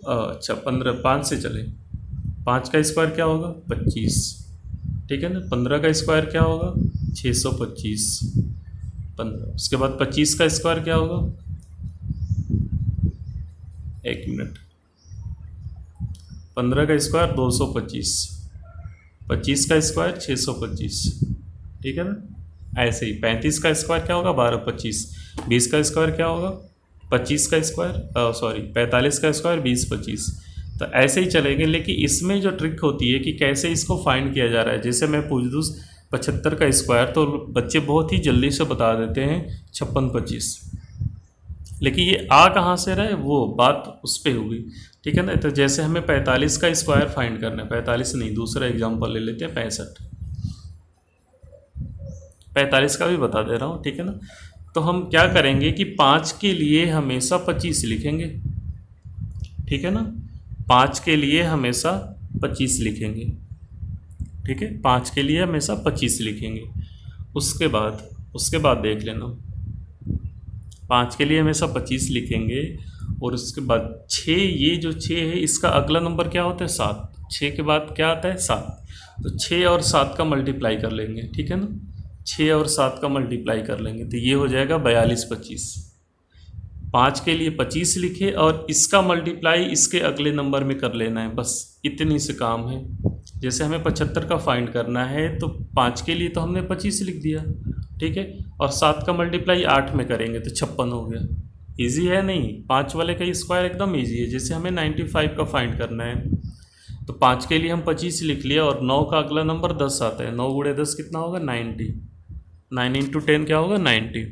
अच्छा 15, 5 से चले, 5 का स्क्वायर क्या होगा 25, ठीक है ना। 15 का स्क्वायर क्या होगा 625, 15। उसके बाद 25 का स्क्वायर क्या होगा, एक मिनट, 15 का स्क्वायर 225, 25 का स्क्वायर 625, ठीक है ना। ऐसे ही 35 का स्क्वायर क्या होगा 12 25, 20 का स्क्वायर क्या होगा 25 का स्क्वायर, सॉरी 45 का स्क्वायर 20 25। तो ऐसे ही चलेंगे, लेकिन इसमें जो ट्रिक होती है कि कैसे इसको फाइंड किया जा रहा है। जैसे मैं पूछ दूँ 75 का स्क्वायर, तो बच्चे बहुत ही जल्दी से बता देते हैं 56 25, लेकिन ये आ कहाँ से रहा है वो बात उस पर हुई, ठीक है ना। तो जैसे हमें 45 का स्क्वायर फाइंड करना है, 45 नहीं दूसरा एग्जाम्पल ले लेते हैं 65, 45 का भी बता दे रहा हूँ, ठीक है ना। तो हम क्या करेंगे कि 5 के लिए हमेशा 25 लिखेंगे, ठीक है ना। 5 के लिए हमेशा 25 लिखेंगे, ठीक है। 5 के लिए हमेशा 25 लिखेंगे। उसके बाद देख लेना, 5 के लिए हमेशा 25 लिखेंगे। और उसके बाद 6, ये जो 6 है इसका अगला नंबर क्या होता है 7, 6 के बाद क्या आता है 7। तो 6 और 7 का मल्टीप्लाई कर लेंगे, ठीक है ना। 6 और 7 का मल्टीप्लाई कर लेंगे तो ये हो जाएगा 42 25। 5 के लिए 25 लिखे और इसका मल्टीप्लाई इसके अगले नंबर में कर लेना है, बस इतनी से काम है। जैसे हमें 75 का फाइंड करना है तो 5 के लिए तो हमने 25 लिख दिया, ठीक है। और 7 का मल्टीप्लाई 8 में करेंगे तो 56 हो गया। इजी है नहीं, 5 वाले का स्क्वायर एकदम इजी है। जैसे हमें 95 का फाइंड करना है तो 5 के लिए हम 25 लिख लिया और 9 का अगला नंबर 10 आता है, 9 गुणे 10 कितना होगा 90, 9 इंटू 10 क्या होगा 90।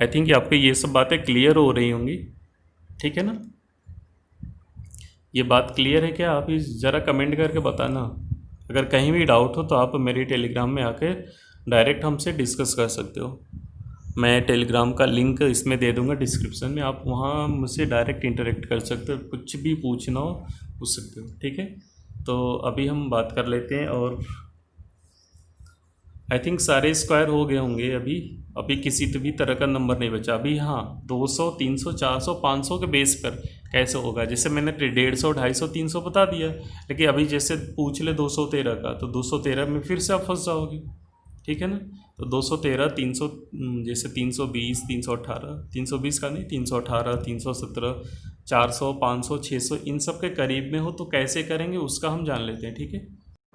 आई थिंक आपको ये सब बातें क्लियर हो रही होंगी, ठीक है ना। ये बात क्लियर है क्या, आप इस ज़रा कमेंट करके बताना। अगर कहीं भी डाउट हो तो आप मेरी टेलीग्राम में आके डायरेक्ट हमसे डिस्कस कर सकते हो। मैं टेलीग्राम का लिंक इसमें दे दूंगा डिस्क्रिप्शन में, आप वहाँ मुझसे डायरेक्ट इंटरेक्ट कर सकते हो, कुछ भी पूछना हो पूछ सकते हो, ठीक है। तो अभी हम बात कर लेते हैं और आई थिंक सारे स्क्वायर हो गए होंगे। अभी किसी भी तरह का नंबर नहीं बचा अभी। हाँ 200 300 400 500 के बेस पर कैसे होगा, जैसे मैंने 150 250 300 बता दिया, लेकिन अभी जैसे पूछ ले 213 का तो 213 में फिर से आप फंस जाओगे, ठीक है ना। तो 213 300, जैसे 320 318, 320 का नहीं 318 317 400 500 600 इन सब के करीब में हो तो कैसे करेंगे उसका हम जान लेते हैं, ठीक है।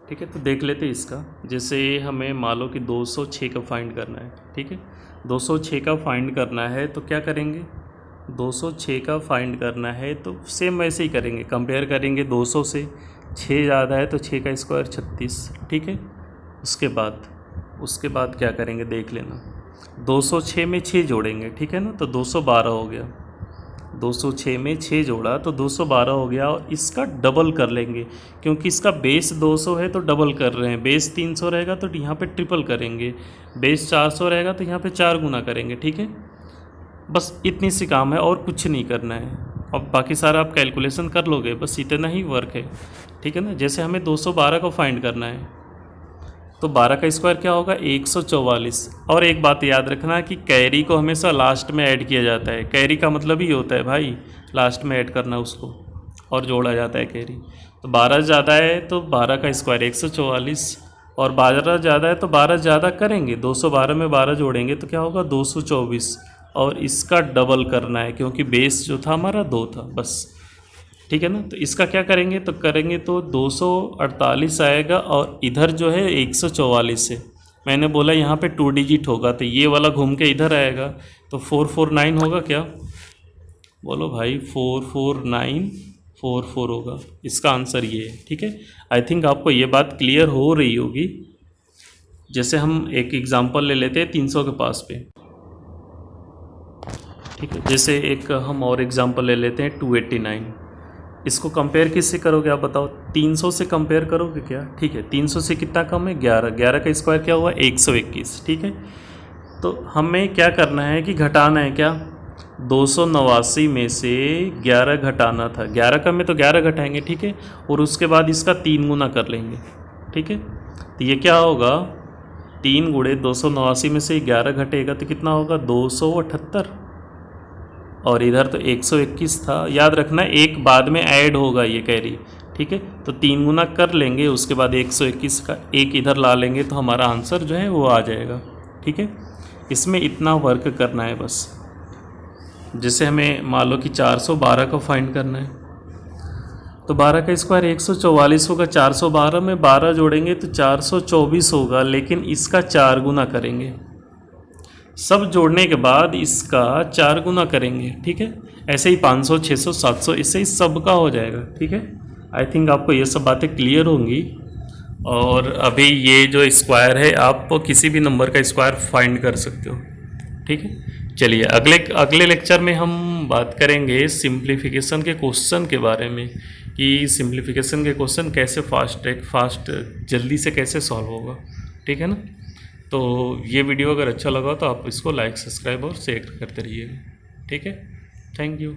ठीक है तो देख लेते हैं इसका। जैसे हमें मान लो कि 206 का फाइंड करना है, ठीक है। 206 का फाइंड करना है तो क्या करेंगे, 206 का फाइंड करना है तो सेम वैसे ही करेंगे, कंपेयर करेंगे 200 से। 6 ज़्यादा है तो 6 का स्क्वायर 36, ठीक है। उसके बाद क्या करेंगे देख लेना। 206 में 6 जोड़ेंगे, ठीक है ना, तो 212 हो गया। 206 में 6 जोड़ा तो 212 हो गया, और इसका डबल कर लेंगे क्योंकि इसका बेस 200 है तो डबल कर रहे हैं। बेस 300 रहेगा तो यहाँ पे ट्रिपल करेंगे, बेस 400 रहेगा तो यहाँ पे 4 गुना करेंगे, ठीक है। बस इतनी सी काम है और कुछ नहीं करना है। अब बाकी सारा आप कैलकुलेशन कर लोगे, बस इतना ही वर्क है, ठीक है ना। जैसे हमें 212 को फाइंड करना है तो 12 का स्क्वायर क्या होगा, 144। और एक बात याद रखना कि कैरी को हमेशा लास्ट में ऐड किया जाता है। कैरी का मतलब ही होता है भाई लास्ट में ऐड करना उसको, और जोड़ा जाता है कैरी। तो 12 ज़्यादा है तो 12 का स्क्वायर 144, और 12 ज़्यादा है तो 12 ज़्यादा करेंगे, 212 में 12 जोड़ेंगे तो क्या होगा 224, और इसका डबल करना है क्योंकि बेस जो था हमारा 2 था बस, ठीक है ना। तो इसका क्या करेंगे, तो करेंगे तो 248 आएगा, और इधर जो है 144 है। मैंने बोला यहाँ पे 2 डिजिट होगा तो ये वाला घूम के इधर आएगा, तो 449 होगा क्या, बोलो भाई 44944 होगा। इसका आंसर ये है, ठीक है। आई थिंक आपको ये बात क्लियर हो रही होगी। जैसे हम एक एग्जांपल ले लेते हैं 300 के पास पे, ठीक है। जैसे एक हम और एग्जांपल ले लेते हैं 289। इसको कंपेयर किससे करोगे आप बताओ, 300 से कंपेयर करोगे क्या, ठीक है। 300 से कितना कम है 11, 11 का स्क्वायर क्या हुआ 121, ठीक है। तो हमें क्या करना है कि घटाना है क्या, 289 में से 11 घटाना था। 11 का में तो 11 घटाएंगे, ठीक है, और उसके बाद इसका 3 गुना कर लेंगे, ठीक है। तो ये क्या होगा, 3 गुणे 289 में से 11 घटेगा तो कितना होगा 278, और इधर तो 121 था। याद रखना एक बाद में ऐड होगा ये कैरी, ठीक है। तो 3 गुना कर लेंगे, उसके बाद 121 का एक इधर ला लेंगे तो हमारा आंसर जो है वो आ जाएगा, ठीक है। इसमें इतना वर्क करना है बस। जैसे हमें मान लो कि 412 को फाइंड करना है, तो 12 का स्क्वायर 144 होगा, 412 में 12 जोड़ेंगे तो 424 होगा, लेकिन इसका 4 गुना करेंगे। सब जोड़ने के बाद इसका 4 गुना करेंगे, ठीक है। ऐसे ही 500, 600, 700 इससे ही सबका हो जाएगा, ठीक है। आई थिंक आपको ये सब बातें क्लियर होंगी। और अभी ये जो स्क्वायर है आप किसी भी नंबर का स्क्वायर फाइंड कर सकते हो, ठीक है। चलिए अगले लेक्चर में हम बात करेंगे सिंप्लीफिकेशन के क्वेश्चन के बारे में, कि सिंप्लीफिकेशन के क्वेश्चन कैसे फास्ट जल्दी से कैसे सॉल्व होगा, ठीक है ना। तो ये वीडियो अगर अच्छा लगा तो आप इसको लाइक, सब्सक्राइब और शेयर करते रहिएगा, ठीक है। Thank you.